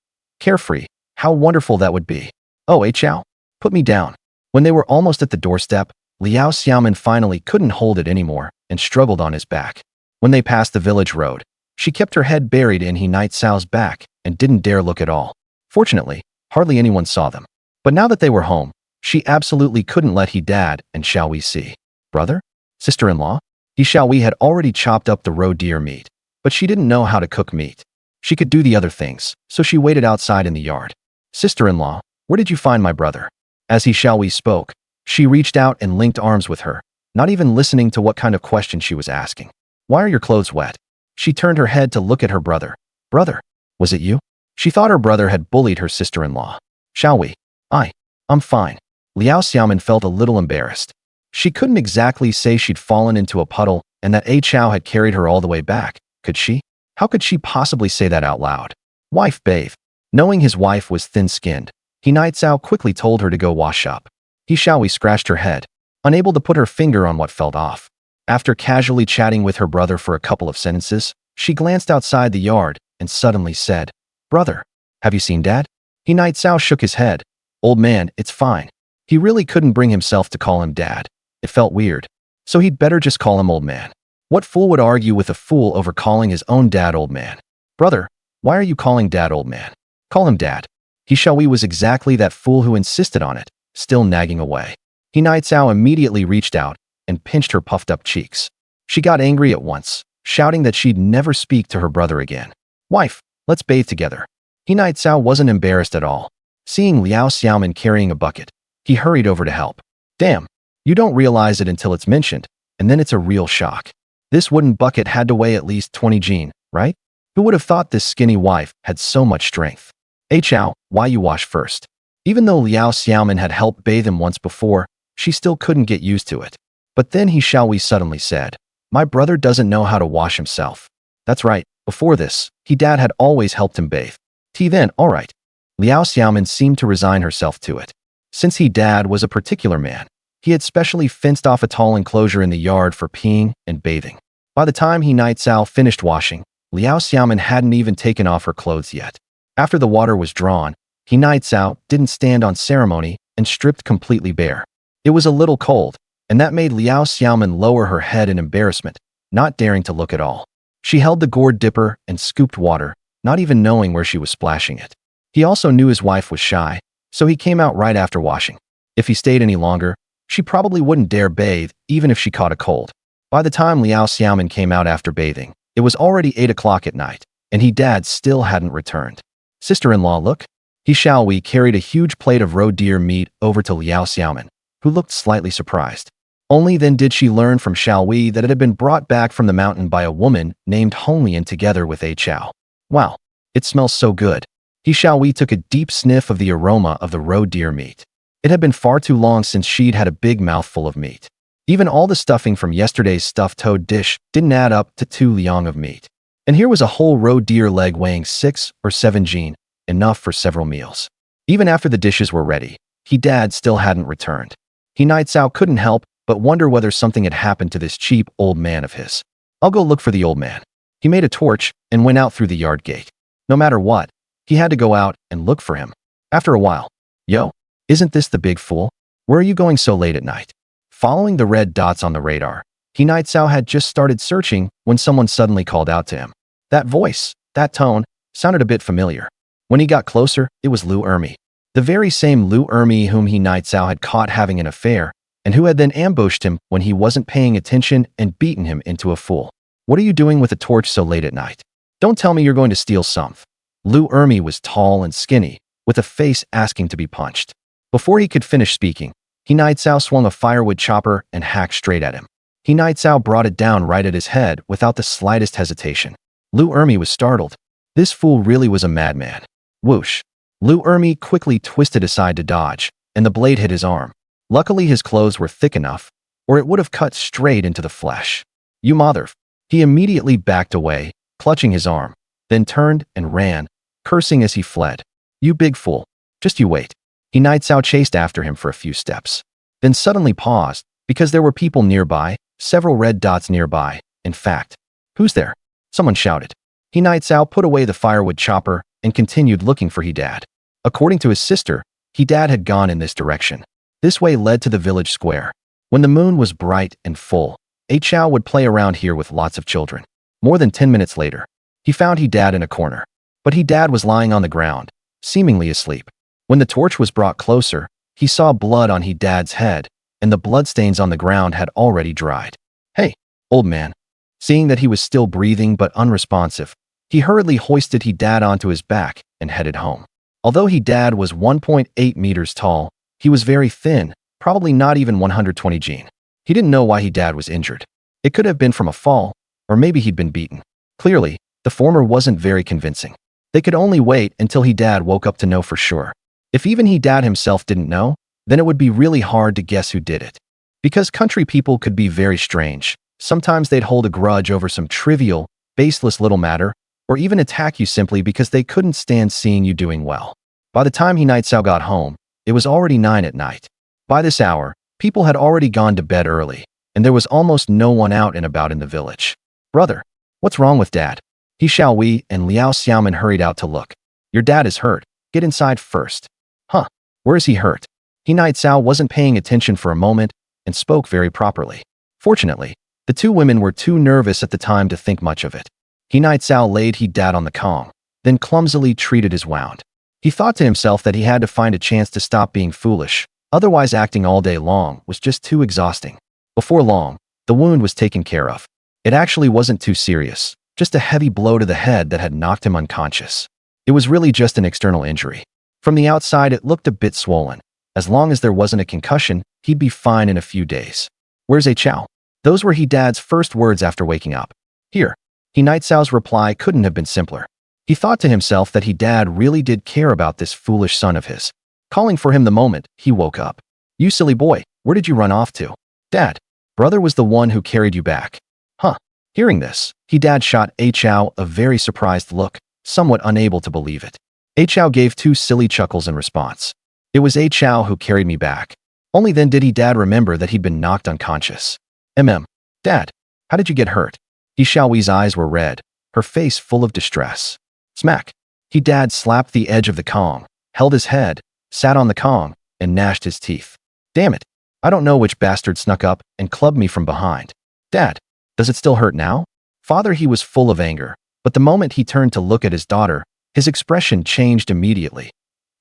Carefree. How wonderful that would be. Oh, Chao, put me down. When they were almost at the doorstep, Liao Xiaoman finally couldn't hold it anymore and struggled on his back. When they passed the village road, she kept her head buried in He Nightsao's back and didn't dare look at all. Fortunately, hardly anyone saw them. But now that they were home, she absolutely couldn't let He Dad and Xiaowei see. Brother? Sister-in-law? He Xiaowei had already chopped up the roe deer meat, but she didn't know how to cook meat. She could do the other things, so she waited outside in the yard. Sister-in-law, where did you find my brother? As He Xiaowei spoke, she reached out and linked arms with her, not even listening to what kind of question she was asking. Why are your clothes wet? She turned her head to look at her brother. Brother, was it you? She thought her brother had bullied her sister-in-law. Xiaowei, I'm fine. Liao Xiaoman felt a little embarrassed. She couldn't exactly say she'd fallen into a puddle and that A Chao had carried her all the way back, could she? How could she possibly say that out loud? Wife bathe. Knowing his wife was thin-skinned, He Nightsao quickly told her to go wash up. He Xiaowei scratched her head, unable to put her finger on what felt off. After casually chatting with her brother for a couple of sentences, she glanced outside the yard and suddenly said, Brother, have you seen Dad? He Nightsao shook his head. Old man, it's fine. He really couldn't bring himself to call him Dad. It felt weird. So he'd better just call him Old Man. What fool would argue with a fool over calling his own dad Old Man? Brother, why are you calling Dad Old Man? Call him Dad. He Xiaowei was exactly that fool who insisted on it, still nagging away. He Nightsao immediately reached out and pinched her puffed-up cheeks. She got angry at once, shouting that she'd never speak to her brother again. Wife, let's bathe together. He Nightsao wasn't embarrassed at all. Seeing Liao Xiaoman carrying a bucket, he hurried over to help. Damn, you don't realize it until it's mentioned, and then it's a real shock. This wooden bucket had to weigh at least 20 jin, right? Who would have thought this skinny wife had so much strength? Hey Chao, why you wash first? Even though Liao Xiaoman had helped bathe him once before, she still couldn't get used to it. But then He Xiaowei suddenly said, My brother doesn't know how to wash himself. That's right, Before this, he dad had always helped him bathe. Then, alright. Liao Xiaoman seemed to resign herself to it. Since he dad was a particular man, he had specially fenced off a tall enclosure in the yard for peeing and bathing. By the time he Night Cao finished washing, Liao Xiaoman hadn't even taken off her clothes yet. After the water was drawn, he Night Cao didn't stand on ceremony and stripped completely bare. It was a little cold, and that made Liao Xiaoman lower her head in embarrassment, not daring to look at all. She held the gourd dipper and scooped water, not even knowing where she was splashing it. He also knew his wife was shy, so he came out right after washing. If he stayed any longer, she probably wouldn't dare bathe even if she caught a cold. By the time Liao Xiaoman came out after bathing, it was already 8 o'clock at night, and he dad still hadn't returned. Sister-in-law, look. He Xiaowei carried a huge plate of roe deer meat over to Liao Xiaoman, who looked slightly surprised. Only then did she learn from Xiaowei that it had been brought back from the mountain by a woman named Honglian together with A Chao. Wow, it smells so good. He Xiaowei took a deep sniff of the aroma of the roe deer meat. It had been far too long since she'd had a big mouthful of meat. Even all the stuffing from yesterday's stuffed toad dish didn't add up to 2 liang of meat. And here was a whole roe deer leg weighing 6 or 7 jin, enough for several meals. Even after the dishes were ready, he dad still hadn't returned. He Night Cao couldn't help but wonder whether something had happened to this cheap old man of his. I'll go look for the old man. He made a torch and went out through the yard gate. No matter what, he had to go out and look for him. After a while, yo, isn't this the big fool? Where are you going so late at night? Following the red dots on the radar, he Night Cao had just started searching when someone suddenly called out to him. That voice, that tone, sounded a bit familiar. When he got closer, it was Lu Ermi. The very same Lu Ermi whom he Night Cao had caught having an affair, and who had then ambushed him when he wasn't paying attention and beaten him into a fool. What are you doing with a torch so late at night? Don't tell me you're going to steal something. Lu Ermi was tall and skinny, with a face asking to be punched. Before he could finish speaking, he Night Cao swung a firewood chopper and hacked straight at him. He Night Cao brought it down right at his head without the slightest hesitation. Lu Ermi was startled. This fool really was a madman. Whoosh. Lu Ermi quickly twisted aside to dodge, and the blade hit his arm. Luckily his clothes were thick enough, or it would have cut straight into the flesh. You mother. He immediately backed away, clutching his arm, then turned and ran, cursing as he fled. You big fool. Just you wait. He Night Cao chased after him for a few steps, then suddenly paused, because there were people nearby, several red dots nearby, in fact. Who's there? Someone shouted. He Night Cao put away the firewood chopper and continued looking for he dad. According to his sister, he dad had gone in this direction. This way led to the village square. When the moon was bright and full, A Chao would play around here with lots of children. More than 10 minutes later, he found he dad in a corner. But he dad was lying on the ground, seemingly asleep. When the torch was brought closer, he saw blood on he dad's head, and the bloodstains on the ground had already dried. Hey, old man. Seeing that he was still breathing but unresponsive, he hurriedly hoisted he dad onto his back and headed home. Although he dad was 1.8 meters tall, he was very thin, probably not even 120 jin. He didn't know why he dad was injured. It could have been from a fall, or maybe he'd been beaten. Clearly, the former wasn't very convincing. They could only wait until he dad woke up to know for sure. If even he dad himself didn't know, then it would be really hard to guess who did it. Because country people could be very strange. Sometimes they'd hold a grudge over some trivial, baseless little matter, or even attack you simply because they couldn't stand seeing you doing well. By the time he Night Cao got home, it was already 9 at night. By this hour, people had already gone to bed early, and there was almost no one out and about in the village. Brother, what's wrong with dad? He Xiaowei and Liao Xiaoman hurried out to look. Your dad is hurt. Get inside first. Huh, where is he hurt? He Night Cao wasn't paying attention for a moment and spoke very properly. Fortunately, the two women were too nervous at the time to think much of it. He Night Cao laid he dad on the Kong, then clumsily treated his wound. He thought to himself that he had to find a chance to stop being foolish, otherwise acting all day long was just too exhausting. Before long, the wound was taken care of. It actually wasn't too serious, just a heavy blow to the head that had knocked him unconscious. It was really just an external injury. From the outside it looked a bit swollen. As long as there wasn't a concussion, he'd be fine in a few days. Where's A Chao? Those were he dad's first words after waking up. Here. He Night Cao's reply couldn't have been simpler. He thought to himself that he dad really did care about this foolish son of his. Calling for him the moment he woke up. You silly boy, where did you run off to? Dad. Brother was the one who carried you back. Huh. Hearing this, he dad shot A Chow a very surprised look, somewhat unable to believe it. A Chow gave two silly chuckles in response. It was A Chow who carried me back. Only then did he dad remember that he'd been knocked unconscious. Dad, how did you get hurt? He Xiaoyi's eyes were red, her face full of distress. Smack. He dad slapped the edge of the Kong, held his head, sat on the Kong, and gnashed his teeth. Damn it. I don't know which bastard snuck up and clubbed me from behind. Dad, does it still hurt now? Father, he was full of anger, but the moment he turned to look at his daughter, his expression changed immediately.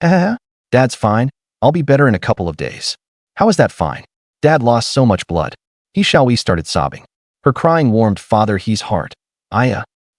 Dad's fine. I'll be better in a couple of days. How is that fine? Dad lost so much blood. He Xiaoyi started sobbing. Her crying warmed Father He's heart.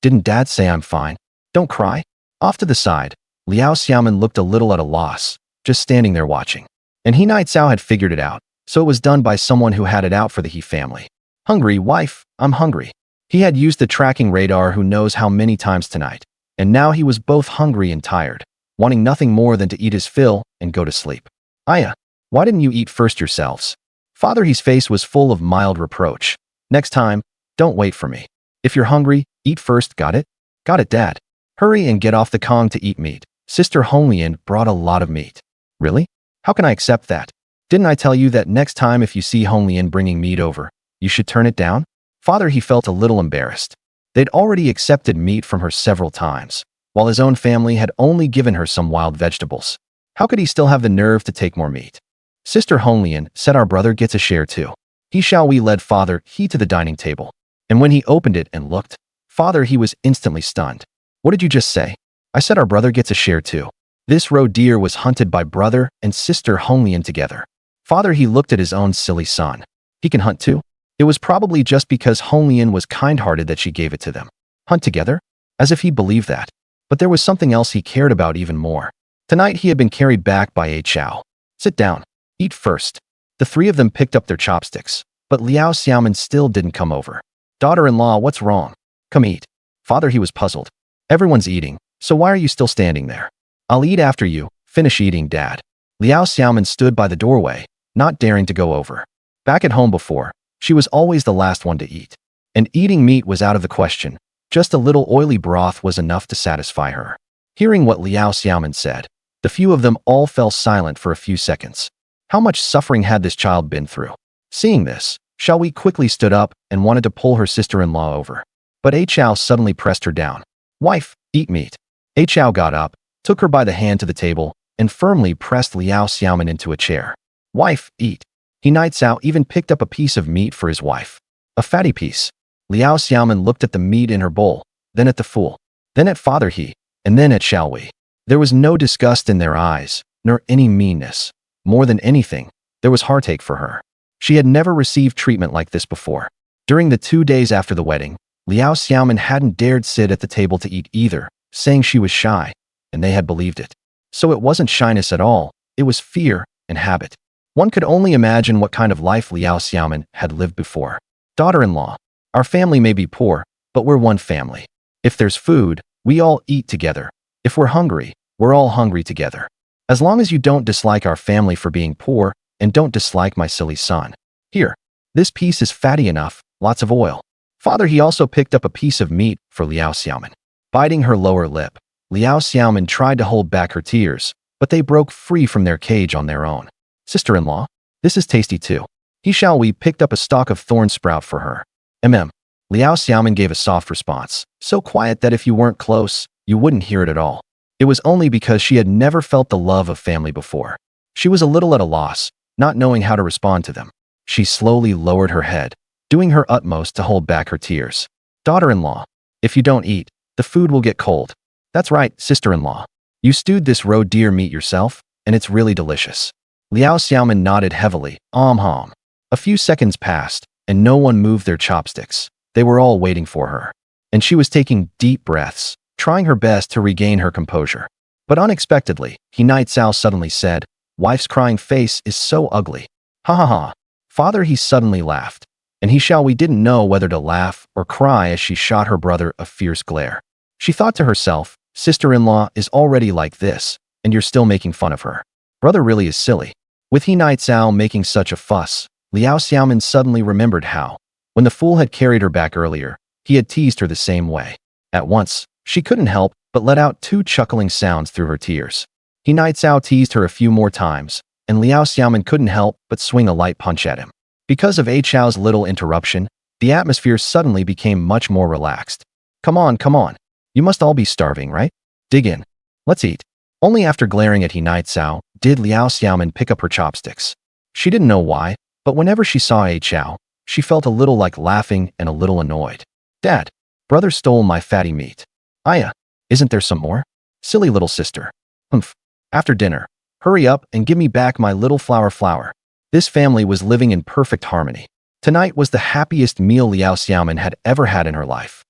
Didn't Dad say I'm fine? Don't cry. Off to the side, Liao Xiaoman looked a little at a loss, just standing there watching. And He Nightsao had figured it out, so it was done by someone who had it out for the He family. Hungry, wife, I'm hungry. He had used the tracking radar who knows how many times tonight, and now he was both hungry and tired, wanting nothing more than to eat his fill and go to sleep. Why didn't you eat first yourselves? Father He's face was full of mild reproach. Next time, don't wait for me. If you're hungry, eat first, got it? Got it, Dad. Hurry and get off the Kong to eat meat. Sister Honglian brought a lot of meat. Really? How can I accept that? Didn't I tell you that next time if you see Honglian bringing meat over, you should turn it down? Father He felt a little embarrassed. They'd already accepted meat from her several times, while his own family had only given her some wild vegetables. How could he still have the nerve to take more meat? Sister Honglian said our brother gets a share too. He Xiaoyi led Father He to the dining table, and when he opened it and looked, Father He was instantly stunned. What did you just say? I said our brother gets a share too. This roe deer was hunted by brother and sister Honglian together. Father He looked at his own silly son. He can hunt too? It was probably just because Honglian was kind-hearted that she gave it to them. Hunt together? As if he believed that. But there was something else he cared about even more. Tonight he had been carried back by A Chow. Sit down. Eat first. The three of them picked up their chopsticks, but Liao Xiaoman still didn't come over. Daughter-in-law, what's wrong? Come eat. Father He was puzzled. Everyone's eating, so why are you still standing there? I'll eat after you. Finish eating, Dad. Liao Xiaoman stood by the doorway, not daring to go over. Back at home before, she was always the last one to eat. And eating meat was out of the question. Just a little oily broth was enough to satisfy her. Hearing what Liao Xiaoman said, the few of them all fell silent for a few seconds. How much suffering had this child been through? Seeing this, Xiaoyi quickly stood up and wanted to pull her sister-in-law over. But A Chow suddenly pressed her down. Wife, eat meat. A Chow got up, took her by the hand to the table, and firmly pressed Liao Xiaoman into a chair. Wife, eat. He Nightsao even picked up a piece of meat for his wife. A fatty piece. Liao Xiaoman looked at the meat in her bowl, then at the fool, then at Father He, and then at Xiaoyi. There was no disgust in their eyes, nor any meanness. More than anything, there was heartache for her. She had never received treatment like this before. During the 2 days after the wedding, Liao Xiaoman hadn't dared sit at the table to eat either, saying she was shy, and they had believed it. So it wasn't shyness at all, it was fear and habit. One could only imagine what kind of life Liao Xiaoman had lived before. Daughter-in-law, our family may be poor, but we're one family. If there's food, we all eat together. If we're hungry, we're all hungry together. As long as you don't dislike our family for being poor and don't dislike my silly son. Here, this piece is fatty enough, lots of oil. Father He also picked up a piece of meat for Liao Xiaoman. Biting her lower lip, Liao Xiaoman tried to hold back her tears, but they broke free from their cage on their own. Sister-in-law, this is tasty too. He Xiaoyi picked up a stalk of thorn sprout for her. Liao Xiaoman gave a soft response, so quiet that if you weren't close, you wouldn't hear it at all. It was only because she had never felt the love of family before. She was a little at a loss, not knowing how to respond to them. She slowly lowered her head, doing her utmost to hold back her tears. Daughter-in-law, if you don't eat, the food will get cold. That's right, sister-in-law. You stewed this roe deer meat yourself, and it's really delicious. Liao Xiaoman nodded heavily, hom. A few seconds passed, and no one moved their chopsticks. They were all waiting for her. And she was taking deep breaths, trying her best to regain her composure. But unexpectedly, He Nightsao suddenly said, Wife's crying face is so ugly. Ha ha ha. Father He suddenly laughed, and He Xiaoyi didn't know whether to laugh or cry as she shot her brother a fierce glare. She thought to herself, sister-in-law is already like this, and you're still making fun of her. Brother really is silly. With He Nightsao making such a fuss, Liao Xiaoman suddenly remembered how, when the fool had carried her back earlier, He had teased her the same way. At once, she couldn't help but let out two chuckling sounds through her tears. He Night Cao teased her a few more times, and Liao Xiaoman couldn't help but swing a light punch at him. Because of A Chao's little interruption, the atmosphere suddenly became much more relaxed. Come on, come on. You must all be starving, right? Dig in. Let's eat. Only after glaring at He Night Cao did Liao Xiaoman pick up her chopsticks. She didn't know why, but whenever she saw A Chao, she felt a little like laughing and a little annoyed. Dad, brother stole my fatty meat. Aya, isn't there some more? Silly little sister. Humph. After dinner, hurry up and give me back my little flower. This family was living in perfect harmony. Tonight was the happiest meal Liao Xiaoman had ever had in her life.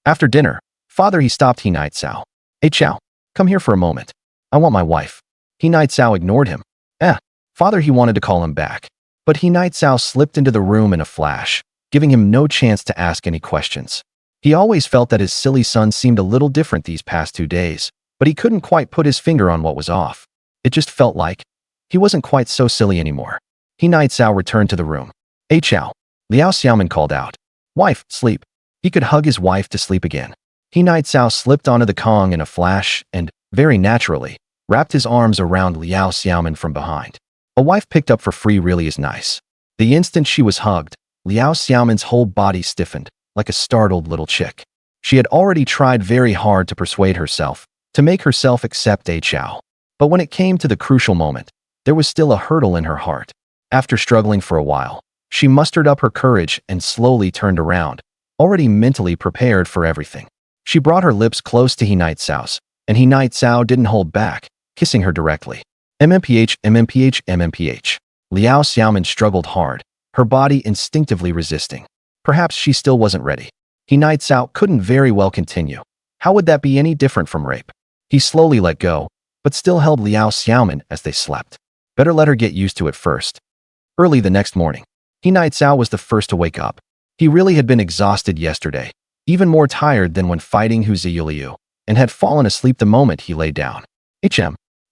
After dinner, father he stopped He Night Cao. Hey Chao, come here for a moment. I want my wife. He Night Cao ignored him. Father he wanted to call him back. But He Night Cao slipped into the room in a flash, giving him no chance to ask any questions. He always felt that his silly son seemed a little different these past 2 days, but he couldn't quite put his finger on what was off. It just felt like he wasn't quite so silly anymore. He Night Cao returned to the room. Hey Chao, Liao Xiaoman called out. Wife, sleep. He could hug his wife to sleep again. He Night Cao slipped onto the Kong in a flash and, very naturally, wrapped his arms around Liao Xiaoman from behind. A wife picked up for free really is nice. The instant she was hugged, Liao Xiaoman's whole body stiffened, like a startled little chick. She had already tried very hard to persuade herself, to make herself accept A Chao. But when it came to the crucial moment, there was still a hurdle in her heart. After struggling for a while, she mustered up her courage and slowly turned around, already mentally prepared for everything. She brought her lips close to He Night Cao's, and He Night Cao didn't hold back, kissing her directly. MMPH. Liao Xiaoman struggled hard, her body instinctively resisting. Perhaps she still wasn't ready. He Night Cao couldn't very well continue. How would that be any different from rape? He slowly let go, but still held Liao Xiaoman as they slept. Better let her get used to it first. Early the next morning, He Night Cao was the first to wake up. He really had been exhausted yesterday, even more tired than when fighting Hu Ziyuliu, and had fallen asleep the moment he lay down.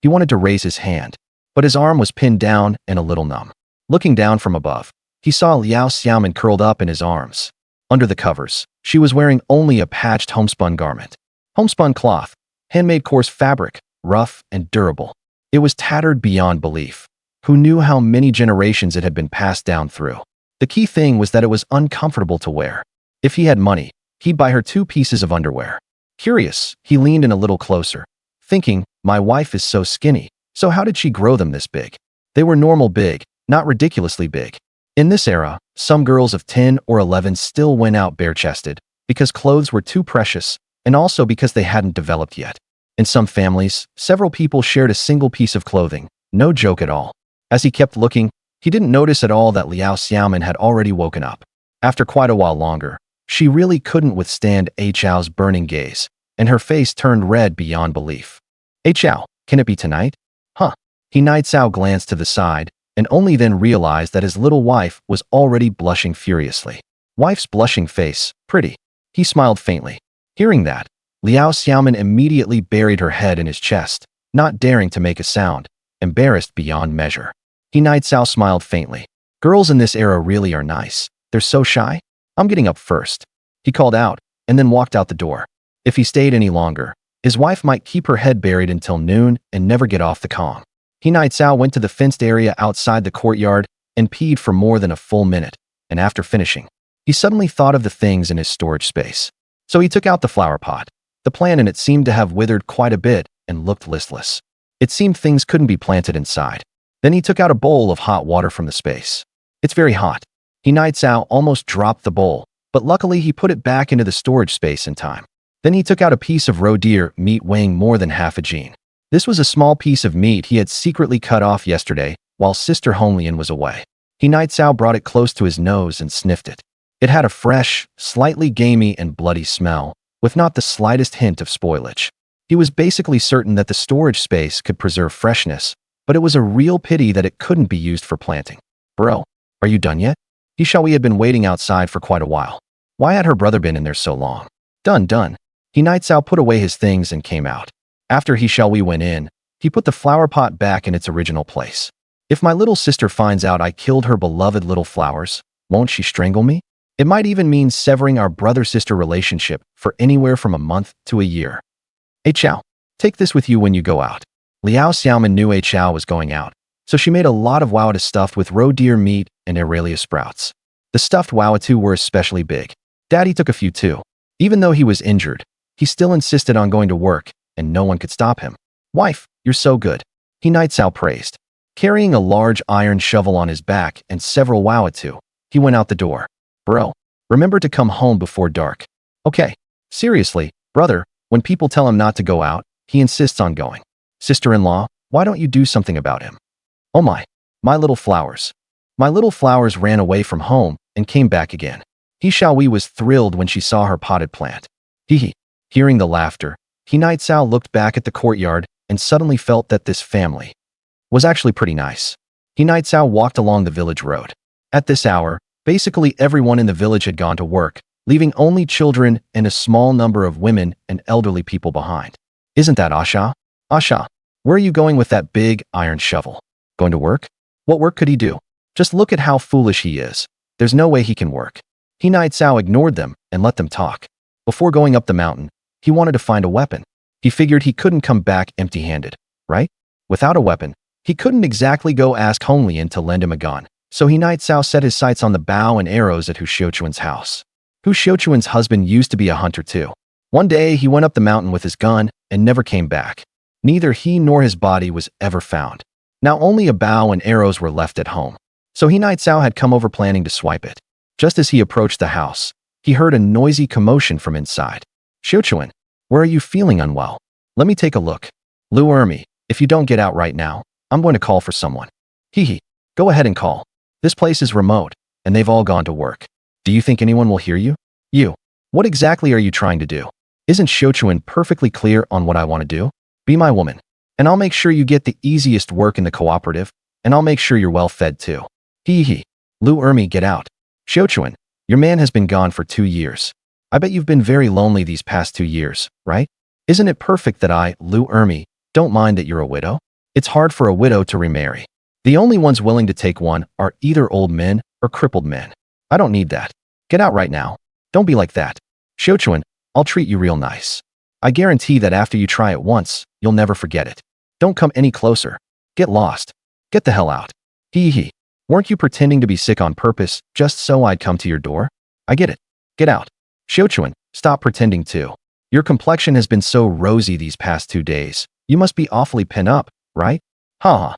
He wanted to raise his hand, but his arm was pinned down and a little numb. Looking down from above, he saw Liao Xiaoman curled up in his arms. Under the covers, she was wearing only a patched homespun garment. Homespun cloth, handmade coarse fabric, rough and durable. It was tattered beyond belief. Who knew how many generations it had been passed down through? The key thing was that it was uncomfortable to wear. If he had money, he'd buy her 2 pieces of underwear. Curious, he leaned in a little closer, thinking, my wife is so skinny, so how did she grow them this big? They were normal big, not ridiculously big. In this era, some girls of 10 or 11 still went out bare-chested because clothes were too precious and also because they hadn't developed yet. In some families, several people shared a single piece of clothing, no joke at all. As he kept looking, he didn't notice at all that Liao Xiaoman had already woken up. After quite a while longer, she really couldn't withstand A Chao's burning gaze, and her face turned red beyond belief. Hey Chao, can it be tonight? He Night Cao glanced to the side, and only then realized that his little wife was already blushing furiously. Wife's blushing face, pretty. He smiled faintly. Hearing that, Liao Xiaoman immediately buried her head in his chest, not daring to make a sound, embarrassed beyond measure. He Night Cao smiled faintly. Girls in this era really are nice. They're so shy. I'm getting up first. He called out, and then walked out the door. If he stayed any longer, his wife might keep her head buried until noon and never get off the Kong. He Night Cao went to the fenced area outside the courtyard and peed for more than a full minute, and after finishing, he suddenly thought of the things in his storage space. So he took out the flower pot. The plant in it seemed to have withered quite a bit and looked listless. It seemed things couldn't be planted inside. Then he took out a bowl of hot water from the space. It's very hot. He Night Cao almost dropped the bowl, but luckily he put it back into the storage space in time. Then he took out a piece of roe deer meat weighing more than half a jin. This was a small piece of meat he had secretly cut off yesterday while Sister Honglian was away. He Night Cao brought it close to his nose and sniffed it. It had a fresh, slightly gamey and bloody smell, with not the slightest hint of spoilage. He was basically certain that the storage space could preserve freshness, but it was a real pity that it couldn't be used for planting. Bro, are you done yet? He Shaohui had been waiting outside for quite a while. Why had her brother been in there so long? Done. He Night Cao put away his things and came out. After He Shaohui went in, he put the flower pot back in its original place. If my little sister finds out I killed her beloved little flowers, won't she strangle me? It might even mean severing our brother-sister relationship for anywhere from a month to a year. Hey Chao, take this with you when you go out. Liao Xiaoman knew A Chao was going out, so she made a lot of wauwatu stuffed with roe deer meat and Aurelia sprouts. The stuffed wauwatu were especially big. Daddy took a few too. Even though he was injured, he still insisted on going to work, and no one could stop him. Wife, you're so good. He Nightsao praised. Carrying a large iron shovel on his back and several wauwatu, he went out the door. Bro, remember to come home before dark. Okay. Seriously, brother, when people tell him not to go out, he insists on going. Sister-in-law, why don't you do something about him? Oh my little flowers. My little flowers ran away from home and came back again. He Xiaowei was thrilled when she saw her potted plant. Hee. Hearing the laughter, He Nightsao looked back at the courtyard and suddenly felt that this family was actually pretty nice. He Nightsao walked along the village road. At this hour, basically everyone in the village had gone to work, leaving only children and a small number of women and elderly people behind. Isn't that Asha? Asha, where are you going with that big iron shovel? Going to work? What work could he do? Just look at how foolish he is. There's no way he can work. He Nightsao ignored them and let them talk. Before going up the mountain, he wanted to find a weapon. He figured he couldn't come back empty-handed, right? Without a weapon, he couldn't exactly go ask Hong Lian to lend him a gun. So He Nightsao set his sights on the bow and arrows at Hu Xiuquan's house. Hu Xiuquan's husband used to be a hunter too. One day he went up the mountain with his gun and never came back. Neither he nor his body was ever found. Now only a bow and arrows were left at home. So He Nightsao had come over planning to swipe it. Just as he approached the house, he heard a noisy commotion from inside. Xiuquan, where are you feeling unwell? Let me take a look. Lu Ermi, if you don't get out right now, I'm going to call for someone. Hee. Go ahead and call. This place is remote, and they've all gone to work. Do you think anyone will hear you? You. What exactly are you trying to do? Isn't Xiuquan perfectly clear on what I want to do? Be my woman, and I'll make sure you get the easiest work in the cooperative, and I'll make sure you're well fed too. Hee. Lu Ermi, get out. Xiuquan, your man has been gone for 2 years. I bet you've been very lonely these past 2 years, right? Isn't it perfect that I, Lu Ermi, don't mind that you're a widow? It's hard for a widow to remarry. The only ones willing to take one are either old men or crippled men. I don't need that. Get out right now. Don't be like that. Xiuquan, I'll treat you real nice. I guarantee that after you try it once, you'll never forget it. Don't come any closer. Get lost. Get the hell out. Hee. Weren't you pretending to be sick on purpose just so I'd come to your door? I get it. Get out. Xiuquan, stop pretending too. Your complexion has been so rosy these past 2 days. You must be awfully pent up, right? Ha.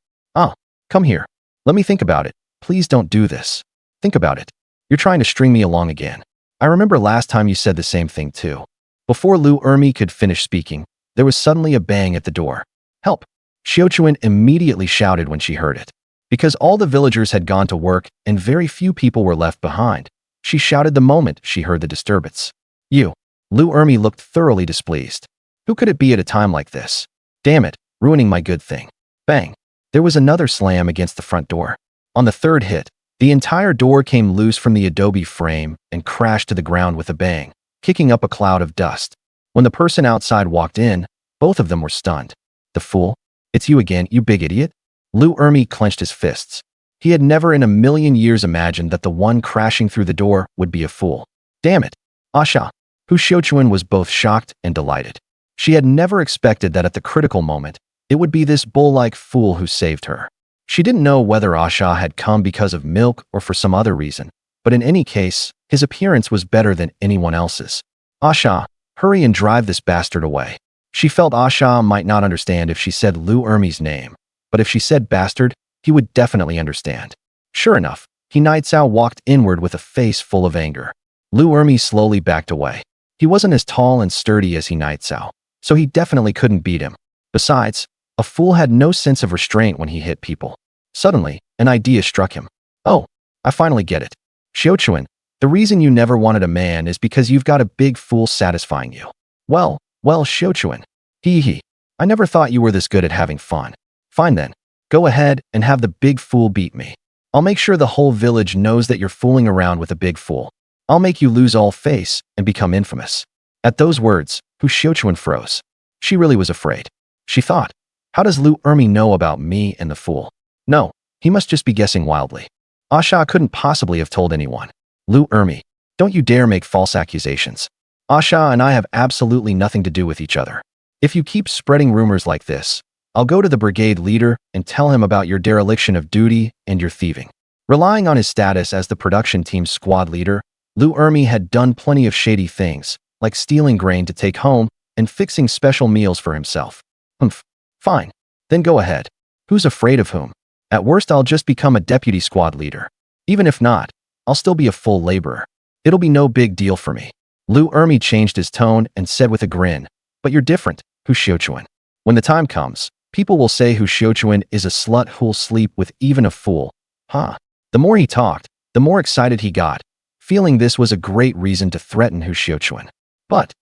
Come here. Let me think about it. Please don't do this. Think about it. You're trying to string me along again. I remember last time you said the same thing too. Before Lu Ermi could finish speaking, there was suddenly a bang at the door. Help! Xiuquan immediately shouted when she heard it. Because all the villagers had gone to work and very few people were left behind, she shouted the moment she heard the disturbance. You. Lu Ermi looked thoroughly displeased. Who could it be at a time like this? Damn it, ruining my good thing. Bang. There was another slam against the front door. On the third hit, the entire door came loose from the adobe frame and crashed to the ground with a bang, kicking up a cloud of dust. When the person outside walked in, both of them were stunned. The fool? It's you again, you big idiot? Lu Ermi clenched his fists. He had never in a million years imagined that the one crashing through the door would be a fool. Damn it. Asha. Hu Xiuquan was both shocked and delighted. She had never expected that at the critical moment, it would be this bull-like fool who saved her. She didn't know whether Asha had come because of milk or for some other reason, but in any case, his appearance was better than anyone else's. Asha, hurry and drive this bastard away. She felt Asha might not understand if she said Lu Ermi's name, but if she said bastard, he would definitely understand. Sure enough, He Nightsao walked inward with a face full of anger. Lu Ermi slowly backed away. He wasn't as tall and sturdy as He Nightsao, so he definitely couldn't beat him. Besides, a fool had no sense of restraint when he hit people. Suddenly, an idea struck him. Oh, I finally get it. Xiuquan, the reason you never wanted a man is because you've got a big fool satisfying you. Well, Xiuquan. Hee. I never thought you were this good at having fun. Fine then. Go ahead and have the big fool beat me. I'll make sure the whole village knows that you're fooling around with a big fool. I'll make you lose all face and become infamous. At those words, Hu Xiuquan froze. She really was afraid. She thought, how does Lu Ermi know about me and the fool? No, he must just be guessing wildly. Asha couldn't possibly have told anyone. Lu Ermi. Don't you dare make false accusations. Asha and I have absolutely nothing to do with each other. If you keep spreading rumors like this, I'll go to the brigade leader and tell him about your dereliction of duty and your thieving. Relying on his status as the production team's squad leader, Lu Ermi had done plenty of shady things, like stealing grain to take home and fixing special meals for himself. Humph. Fine. Then go ahead. Who's afraid of whom? At worst, I'll just become a deputy squad leader. Even if not, I'll still be a full laborer. It'll be no big deal for me. Lu Ermi changed his tone and said with a grin, but you're different, Hu Xiaochuan. When the time comes, people will say Hu Xiaochuan is a slut who'll sleep with even a fool. Huh. The more he talked, the more excited he got, feeling this was a great reason to threaten Hu Xiaochuan. But,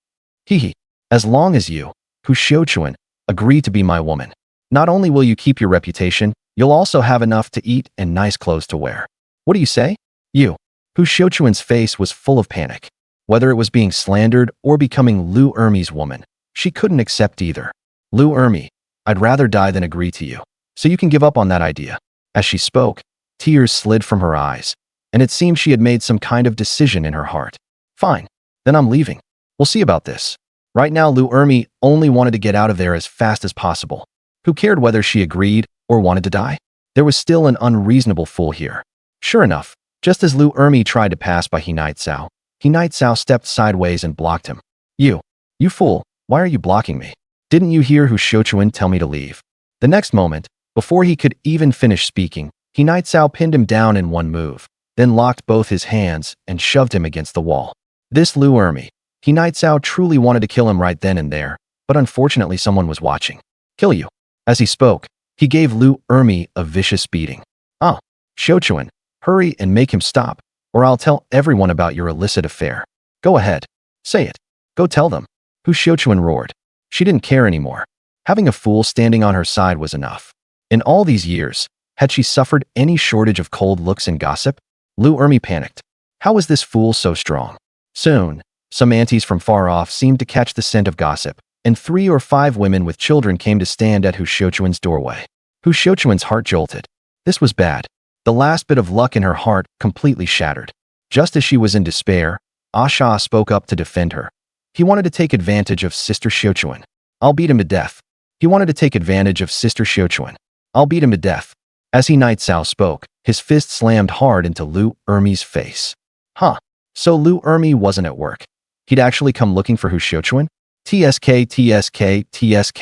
as long as you, Hu Xiaochuan, agree to be my woman, not only will you keep your reputation, you'll also have enough to eat and nice clothes to wear. What do you say? Hu Xiaochuan's face was full of panic. Whether it was being slandered or becoming Lu Ermi's woman, she couldn't accept either. Lu Ermi, I'd rather die than agree to you, so you can give up on that idea. As she spoke, tears slid from her eyes, and it seemed she had made some kind of decision in her heart. Fine, then I'm leaving. We'll see about this. Right now, Lu Ermi only wanted to get out of there as fast as possible. Who cared whether she agreed or wanted to die? There was still an unreasonable fool here. Sure enough, just as Lu Ermi tried to pass by He Nightzao stepped sideways and blocked him. You fool, why are you blocking me? Didn't you hear Hu Xiaochuan tell me to leave? The next moment, before he could even finish speaking, He Nightzao pinned him down in one move, then locked both his hands and shoved him against the wall. This Lu Ermi, He Nightzao truly wanted to kill him right then and there, but unfortunately someone was watching. Kill you. As he spoke, he gave Lu Ermi a vicious beating. Ah, Xiaochuan, hurry and make him stop, or I'll tell everyone about your illicit affair. Go ahead. Say it. Go tell them. Hu Xiaochuan roared. She didn't care anymore. Having a fool standing on her side was enough. In all these years, had she suffered any shortage of cold looks and gossip? Lu Ermi panicked. How was this fool so strong? Soon, some aunties from far off seemed to catch the scent of gossip, and 3 or 5 women with children came to stand at Hu Xiaochuan's doorway. Hu Xiaochuan's heart jolted. This was bad. The last bit of luck in her heart completely shattered. Just as she was in despair, Asha spoke up to defend her. He wanted to take advantage of Sister Xiaochuan. I'll beat him to death. He wanted to take advantage of Sister Xiaochuan. I'll beat him to death. As He Nightzao spoke, his fist slammed hard into Lu Ermi's face. Huh. So Lu Ermi wasn't at work. He'd actually come looking for Hu Xiaochuan? TSK.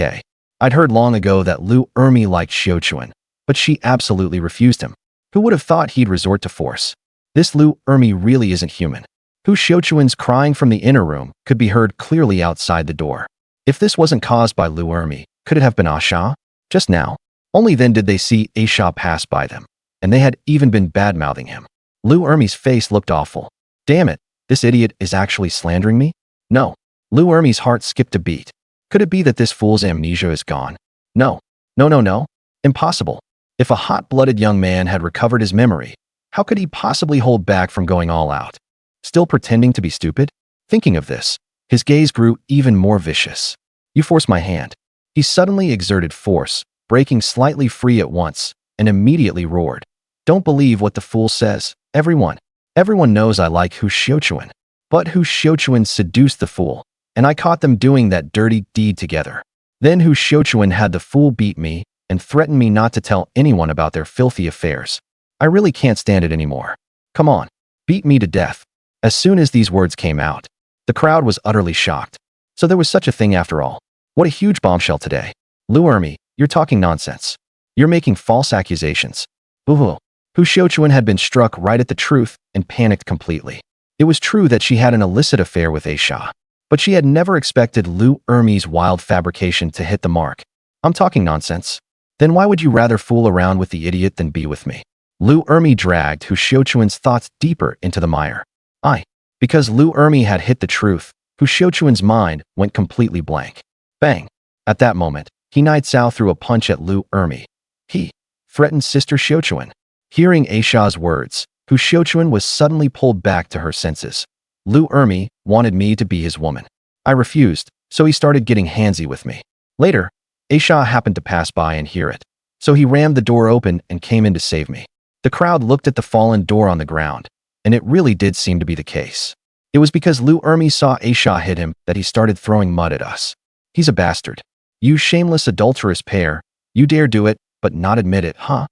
I'd heard long ago that Lu Ermi liked Xiaochuan, but she absolutely refused him. Who would have thought he'd resort to force? This Lu Ermi really isn't human. Hu Xiaochuan's crying from the inner room could be heard clearly outside the door. If this wasn't caused by Lu Ermi, could it have been Asha? Just now. Only then did they see Asha pass by them, and they had even been bad-mouthing him. Lu Ermi's face looked awful. Damn it, this idiot is actually slandering me? No. Lu Ermi's heart skipped a beat. Could it be that this fool's amnesia is gone? No. No. Impossible. If a hot-blooded young man had recovered his memory, how could he possibly hold back from going all out? Still pretending to be stupid? Thinking of this, his gaze grew even more vicious. You force my hand. He suddenly exerted force, breaking slightly free at once, and immediately roared. Don't believe what the fool says, everyone. Everyone knows I like Hu Xiaochuan. But Hu Xiaochuan seduced the fool, and I caught them doing that dirty deed together. Then Hu Xiaochuan had the fool beat me and threatened me not to tell anyone about their filthy affairs. I really can't stand it anymore. Come on, beat me to death. As soon as these words came out, the crowd was utterly shocked. So there was such a thing after all. What a huge bombshell today. Lu Ermi, you're talking nonsense. You're making false accusations. Boo-hoo. Hu Xiaochuan had been struck right at the truth and panicked completely. It was true that she had an illicit affair with Asha, but she had never expected Lu Ermi's wild fabrication to hit the mark. I'm talking nonsense. Then why would you rather fool around with the idiot than be with me? Lu Ermi dragged Hu Xiaochuan's thoughts deeper into the mire. Because Lu Ermi had hit the truth, Hu Xiaochuan's mind went completely blank. Bang! At that moment, He Nightzao threw a punch at Lu Ermi. He threatened Sister Xiaochuan. Hearing Asha's words, Hu Xiaochuan was suddenly pulled back to her senses. Lu Ermi wanted me to be his woman. I refused, so he started getting handsy with me. Later, Asha happened to pass by and hear it, so he rammed the door open and came in to save me. The crowd looked at the fallen door on the ground, and it really did seem to be the case. It was because Lu Ermi saw Aisha hit him that he started throwing mud at us. He's a bastard. You shameless adulterous pair. You dare do it, but not admit it, huh?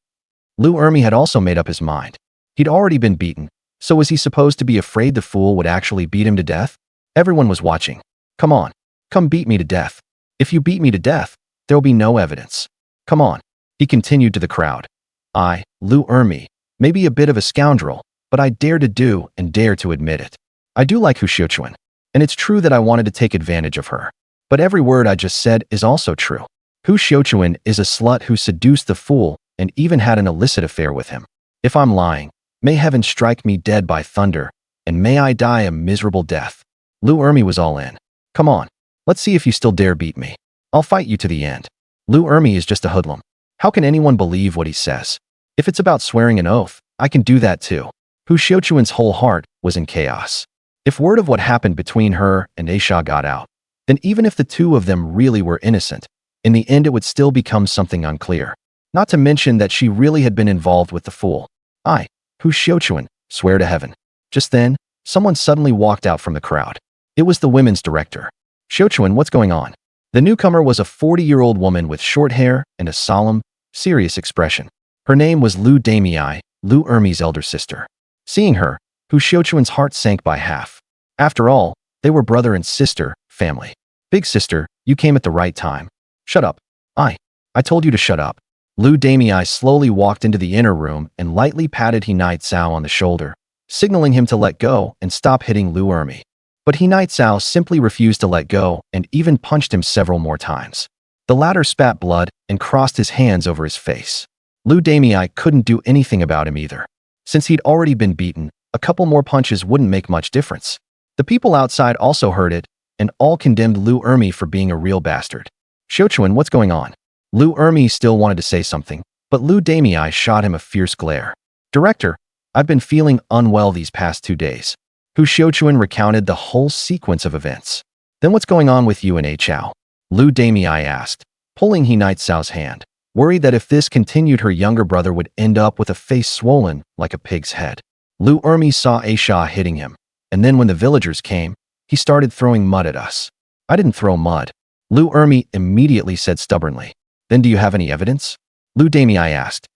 Lu Ermi had also made up his mind. He'd already been beaten, so was he supposed to be afraid the fool would actually beat him to death? Everyone was watching. Come on. Come beat me to death. If you beat me to death, there'll be no evidence. Come on. He continued to the crowd. I, Lu Ermi, may be a bit of a scoundrel, but I dare to do and dare to admit it. I do like Hu Xiuquan, and it's true that I wanted to take advantage of her. But every word I just said is also true. Hu Xiuquan is a slut who seduced the fool and even had an illicit affair with him. If I'm lying, may heaven strike me dead by thunder, and may I die a miserable death. Lu Ermi was all in. Come on, let's see if you still dare beat me. I'll fight you to the end. Lu Ermi is just a hoodlum. How can anyone believe what he says? If it's about swearing an oath, I can do that too. Hu Xiuquan's whole heart was in chaos. If word of what happened between her and Aisha got out, then even if the two of them really were innocent, in the end it would still become something unclear. Not to mention that she really had been involved with the fool. I, Hu Xiuquan, swear to heaven. Just then, someone suddenly walked out from the crowd. It was the women's director. Xiuquan, what's going on? The newcomer was a 40-year-old woman with short hair and a solemn, serious expression. Her name was Lu Damei, Lu Ermi's elder sister. Seeing her, Hu Xiuquan's heart sank by half. After all, they were brother and sister, family. Big sister, you came at the right time. Shut up. I told you to shut up. Lu Damei slowly walked into the inner room and lightly patted He Nightsao on the shoulder, signaling him to let go and stop hitting Lu Ermi. But He Nightsao simply refused to let go and even punched him several more times. The latter spat blood and crossed his hands over his face. Lu Damei couldn't do anything about him either. Since he'd already been beaten, a couple more punches wouldn't make much difference. The people outside also heard it, and all condemned Lu Ermi for being a real bastard. Xiuquan, what's going on? Lu Ermi still wanted to say something, but Lu Damei shot him a fierce glare. Director, I've been feeling unwell these past 2 days. Hu Xiuquan recounted the whole sequence of events. Then what's going on with you and Chao? Lu Damei asked, pulling He Nightsao's hand, worried that if this continued her younger brother would end up with a face swollen like a pig's head. Lu Ermi saw Aisha hitting him, and then when the villagers came, he started throwing mud at us. I didn't throw mud. Lu Ermi immediately said stubbornly. Then do you have any evidence? Lu Damei asked.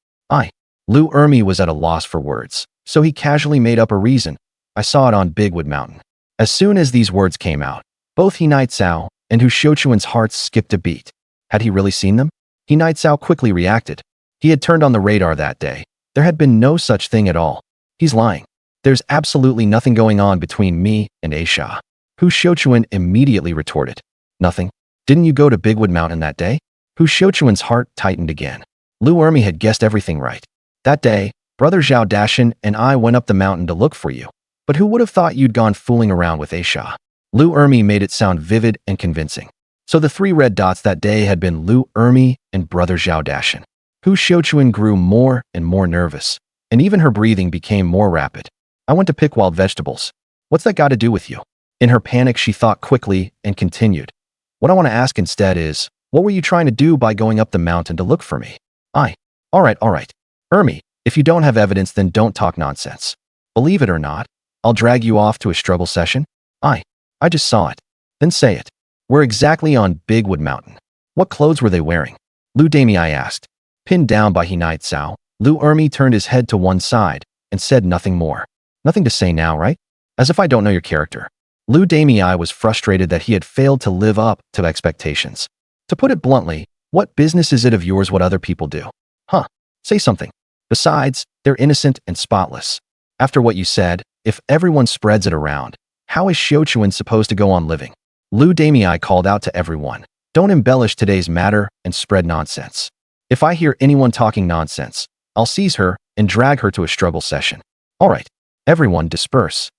Lu Ermi was at a loss for words, so he casually made up a reason. I saw it on Bigwood Mountain. As soon as these words came out, both He Nightsao and Hu Xiuquan's hearts skipped a beat. Had he really seen them? He Nightsao quickly reacted. He had turned on the radar that day. There had been no such thing at all. He's lying. There's absolutely nothing going on between me and Aisha. Hu Xiuquan immediately retorted. Nothing? Didn't you go to Bigwood Mountain that day? Hu Xiuquan's heart tightened again. Lu Ermi had guessed everything right. That day, Brother Zhao Dashan and I went up the mountain to look for you. But who would have thought you'd gone fooling around with Aisha? Lu Ermi made it sound vivid and convincing. So the 3 red dots that day had been Lu Ermi and Brother Zhao Dashan. Hu Xiuquan grew more and more nervous, and even her breathing became more rapid. I went to pick wild vegetables. What's that got to do with you? In her panic, she thought quickly and continued. What I want to ask instead is, what were you trying to do by going up the mountain to look for me? All right. Ermi, if you don't have evidence, then don't talk nonsense. Believe it or not, I'll drag you off to a struggle session. I just saw it. Then say it. We're exactly on Bigwood Mountain. What clothes were they wearing? Lu Damei asked. Pinned down by He Nightsao, Lu Ermi turned his head to one side and said nothing more. Nothing to say now, right? As if I don't know your character. Lu Damei was frustrated that he had failed to live up to expectations. To put it bluntly, what business is it of yours what other people do? Say something. Besides, they're innocent and spotless. After what you said, if everyone spreads it around, how is Xiuquan supposed to go on living? Lu Damei called out to everyone. Don't embellish today's matter and spread nonsense. If I hear anyone talking nonsense, I'll seize her and drag her to a struggle session. All right, everyone disperse.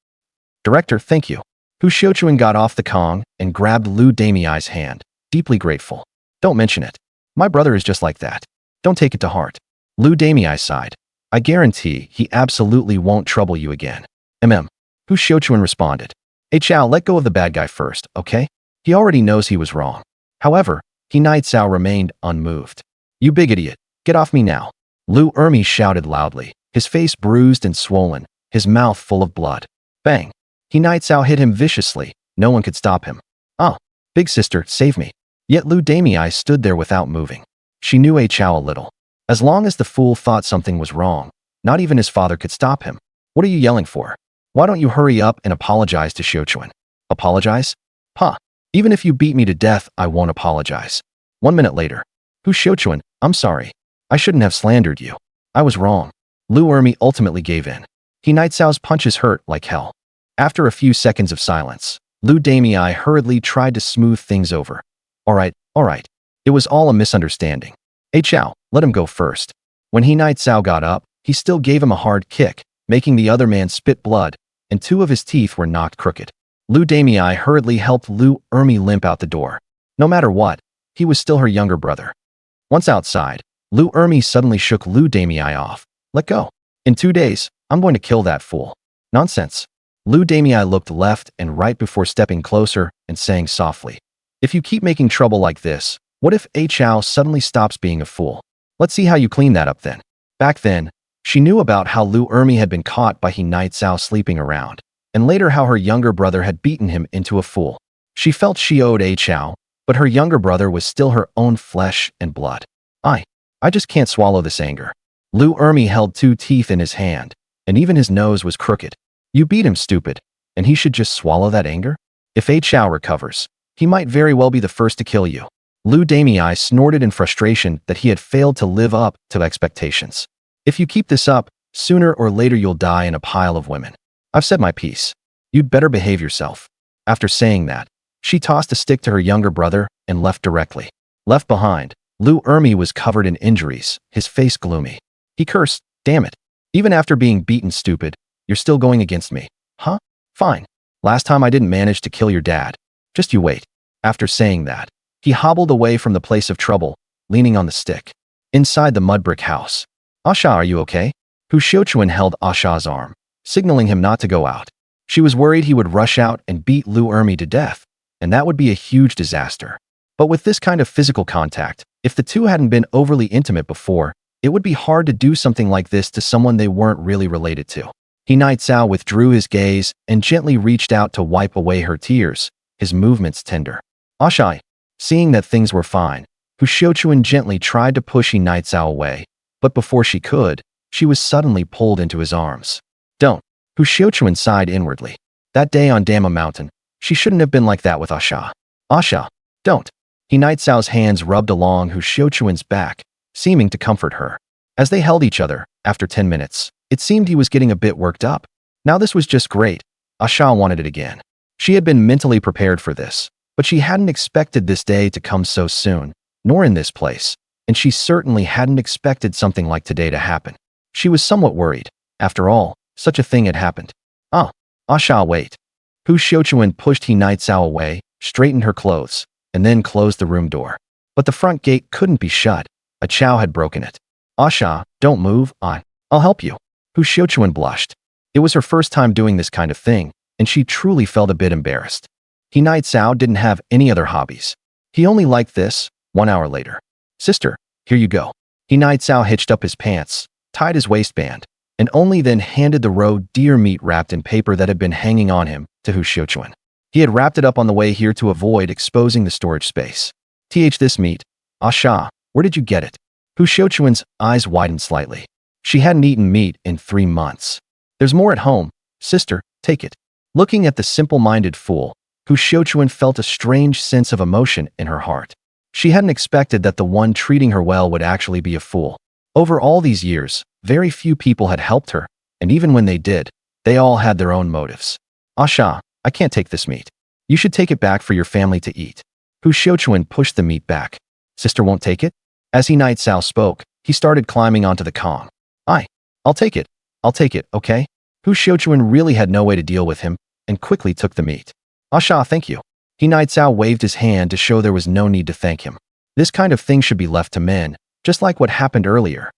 Director, thank you. Hu Xiuquan got off the Kong and grabbed Lu Damei's hand, deeply grateful. Don't mention it. My brother is just like that. Don't take it to heart. Lu Damei sighed. I guarantee he absolutely won't trouble you again. Hu Xiuquan responded. Chao, let go of the bad guy first, okay? He already knows he was wrong. However, He Nightsao remained unmoved. You big idiot, get off me now. Lu Ermi shouted loudly, his face bruised and swollen, his mouth full of blood. Bang! He Night Sao hit him viciously. No one could stop him. "Ah, big sister, save me." Yet Lu Damei stood there without moving. She knew A Chao a little. As long as the fool thought something was wrong, not even his father could stop him. "What are you yelling for? Why don't you hurry up and apologize to Xiuquan?" "Apologize? Pa, even if you beat me to death, I won't apologize." 1 minute later. "Who Xiuquan? I'm sorry. I shouldn't have slandered you. I was wrong." Lu Ermi ultimately gave in. He Night Sao's punches hurt like hell. After a few seconds of silence, Lu Damei hurriedly tried to smooth things over. All right. It was all a misunderstanding. A Chao, let him go first." When He Night Sao got up, he still gave him a hard kick, making the other man spit blood, and 2 of his teeth were knocked crooked. Lu Damei hurriedly helped Lu Ermi limp out the door. No matter what, he was still her younger brother. Once outside, Lu Ermi suddenly shook Lu Damei off. "Let go. In 2 days, I'm going to kill that fool." "Nonsense." Lu Damei looked left and right before stepping closer and saying softly, "If you keep making trouble like this, what if A Chao suddenly stops being a fool? Let's see how you clean that up then." Back then, she knew about how Lu Ermi had been caught by He Night Sao sleeping around, and later how her younger brother had beaten him into a fool. She felt she owed A Chao, but her younger brother was still her own flesh and blood. I just can't swallow this anger." Lu Ermi held 2 teeth in his hand, and even his nose was crooked. "You beat him, stupid, and he should just swallow that anger? If A Chao recovers, he might very well be the first to kill you." Lu Damei snorted in frustration that he had failed to live up to expectations. "If you keep this up, sooner or later you'll die in a pile of women. I've said my piece. You'd better behave yourself." After saying that, she tossed a stick to her younger brother and left directly. Left behind, Lu Ermi was covered in injuries, his face gloomy. He cursed, "Damn it. Even after being beaten, stupid, you're still going against me. Huh? Fine. Last time I didn't manage to kill your dad. Just you wait." After saying that, he hobbled away from the place of trouble, leaning on the stick. Inside the mud brick house. "Asha, are you okay?" Hu Xiuquan held Asha's arm, signaling him not to go out. She was worried he would rush out and beat Lu Ermi to death, and that would be a huge disaster. But with this kind of physical contact, if the two hadn't been overly intimate before, it would be hard to do something like this to someone they weren't really related to. He Night Sao withdrew his gaze and gently reached out to wipe away her tears, his movements tender. "Ashai." Seeing that things were fine, Hu Xiuquan gently tried to push He Night Sao away, but before she could, she was suddenly pulled into his arms. "Don't." Hu Xiuquan sighed inwardly. That day on Dama Mountain, she shouldn't have been like that with Asha. "Asha, don't." He Night Sao's hands rubbed along Hu Xiuquan's back, seeming to comfort her. As they held each other, after 10 minutes, it seemed he was getting a bit worked up. Now this was just great. Asha wanted it again. She had been mentally prepared for this, but she hadn't expected this day to come so soon, nor in this place, and she certainly hadn't expected something like today to happen. She was somewhat worried. After all, such a thing had happened. "Ah, Asha, wait." Hu Xiuquan pushed He Night Sao away, straightened her clothes, and then closed the room door. But the front gate couldn't be shut. A Chao had broken it. "Asha, don't move. I'll help you." Hu Xiuquan blushed. It was her first time doing this kind of thing, and she truly felt a bit embarrassed. He Night Sao didn't have any other hobbies. He only liked this. 1 hour later. "Sister, here you go." He Night Sao hitched up his pants, tied his waistband, and only then handed the raw deer meat wrapped in paper that had been hanging on him to Hu Xiuquan. He had wrapped it up on the way here to avoid exposing the storage space. This meat. Asha, where did you get it?" Hu Xiuquan's eyes widened slightly. She hadn't eaten meat in 3 months. "There's more at home. Sister, take it." Looking at the simple-minded fool, Hu Xiuquan felt a strange sense of emotion in her heart. She hadn't expected that the one treating her well would actually be a fool. Over all these years, very few people had helped her, and even when they did, they all had their own motives. "Asha, I can't take this meat. You should take it back for your family to eat." Hu Xiuquan pushed the meat back. "Sister won't take it?" As He Night Sao spoke, he started climbing onto the Kong. I'll take it. I'll take it, okay?" Hu Xiuquan really had no way to deal with him, and quickly took the meat. "Asha, thank you." He Night Sao waved his hand to show there was no need to thank him. This kind of thing should be left to men, just like what happened earlier.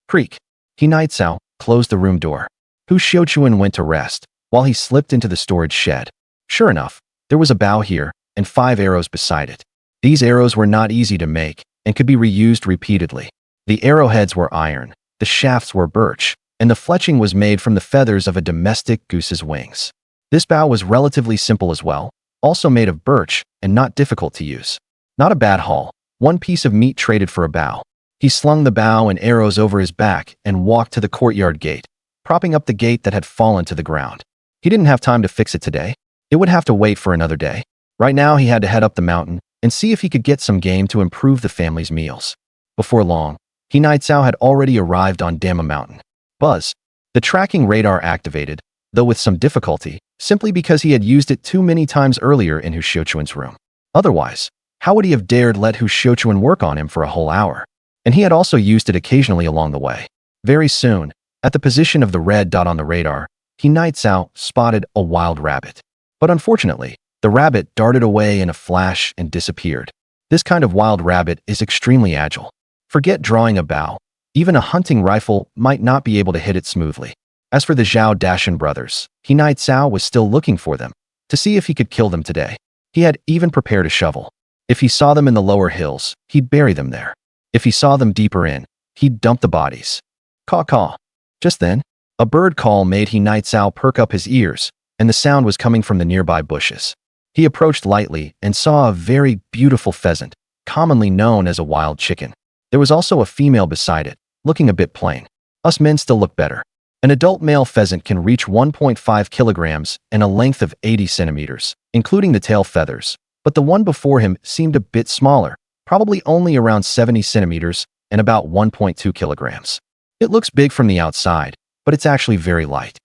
Creak. He Night Sao closed the room door. Hu Xiuquan went to rest, while he slipped into the storage shed. Sure enough, there was a bow here, and 5 arrows beside it. These arrows were not easy to make, and could be reused repeatedly. The arrowheads were iron, the shafts were birch, and the fletching was made from the feathers of a domestic goose's wings. This bow was relatively simple as well, also made of birch and not difficult to use. Not a bad haul, one piece of meat traded for a bow. He slung the bow and arrows over his back and walked to the courtyard gate, propping up the gate that had fallen to the ground. He didn't have time to fix it today. It would have to wait for another day. Right now, he had to head up the mountain and see if he could get some game to improve the family's meals. Before long, He Nightsao had already arrived on Dama Mountain. Buzz. The tracking radar activated, though with some difficulty, simply because he had used it too many times earlier in Hu Xiuquan's room. Otherwise, how would he have dared let Hu Xiuquan work on him for a whole hour? And he had also used it occasionally along the way. Very soon, at the position of the red dot on the radar, He Nightsao spotted a wild rabbit. But unfortunately, the rabbit darted away in a flash and disappeared. This kind of wild rabbit is extremely agile. Forget drawing a bow. Even a hunting rifle might not be able to hit it smoothly. As for the Zhao Dashan brothers, He Nightsao was still looking for them, to see if he could kill them today. He had even prepared a shovel. If he saw them in the lower hills, he'd bury them there. If he saw them deeper in, he'd dump the bodies. Caw-caw. Just then, a bird call made He Nightsao perk up his ears, and the sound was coming from the nearby bushes. He approached lightly and saw a very beautiful pheasant, commonly known as a wild chicken. There was also a female beside it, looking a bit plain. Us men still look better. An adult male pheasant can reach 1.5 kilograms and a length of 80 centimeters, including the tail feathers, but the one before him seemed a bit smaller, probably only around 70 centimeters and about 1.2 kilograms. It looks big from the outside, but it's actually very light.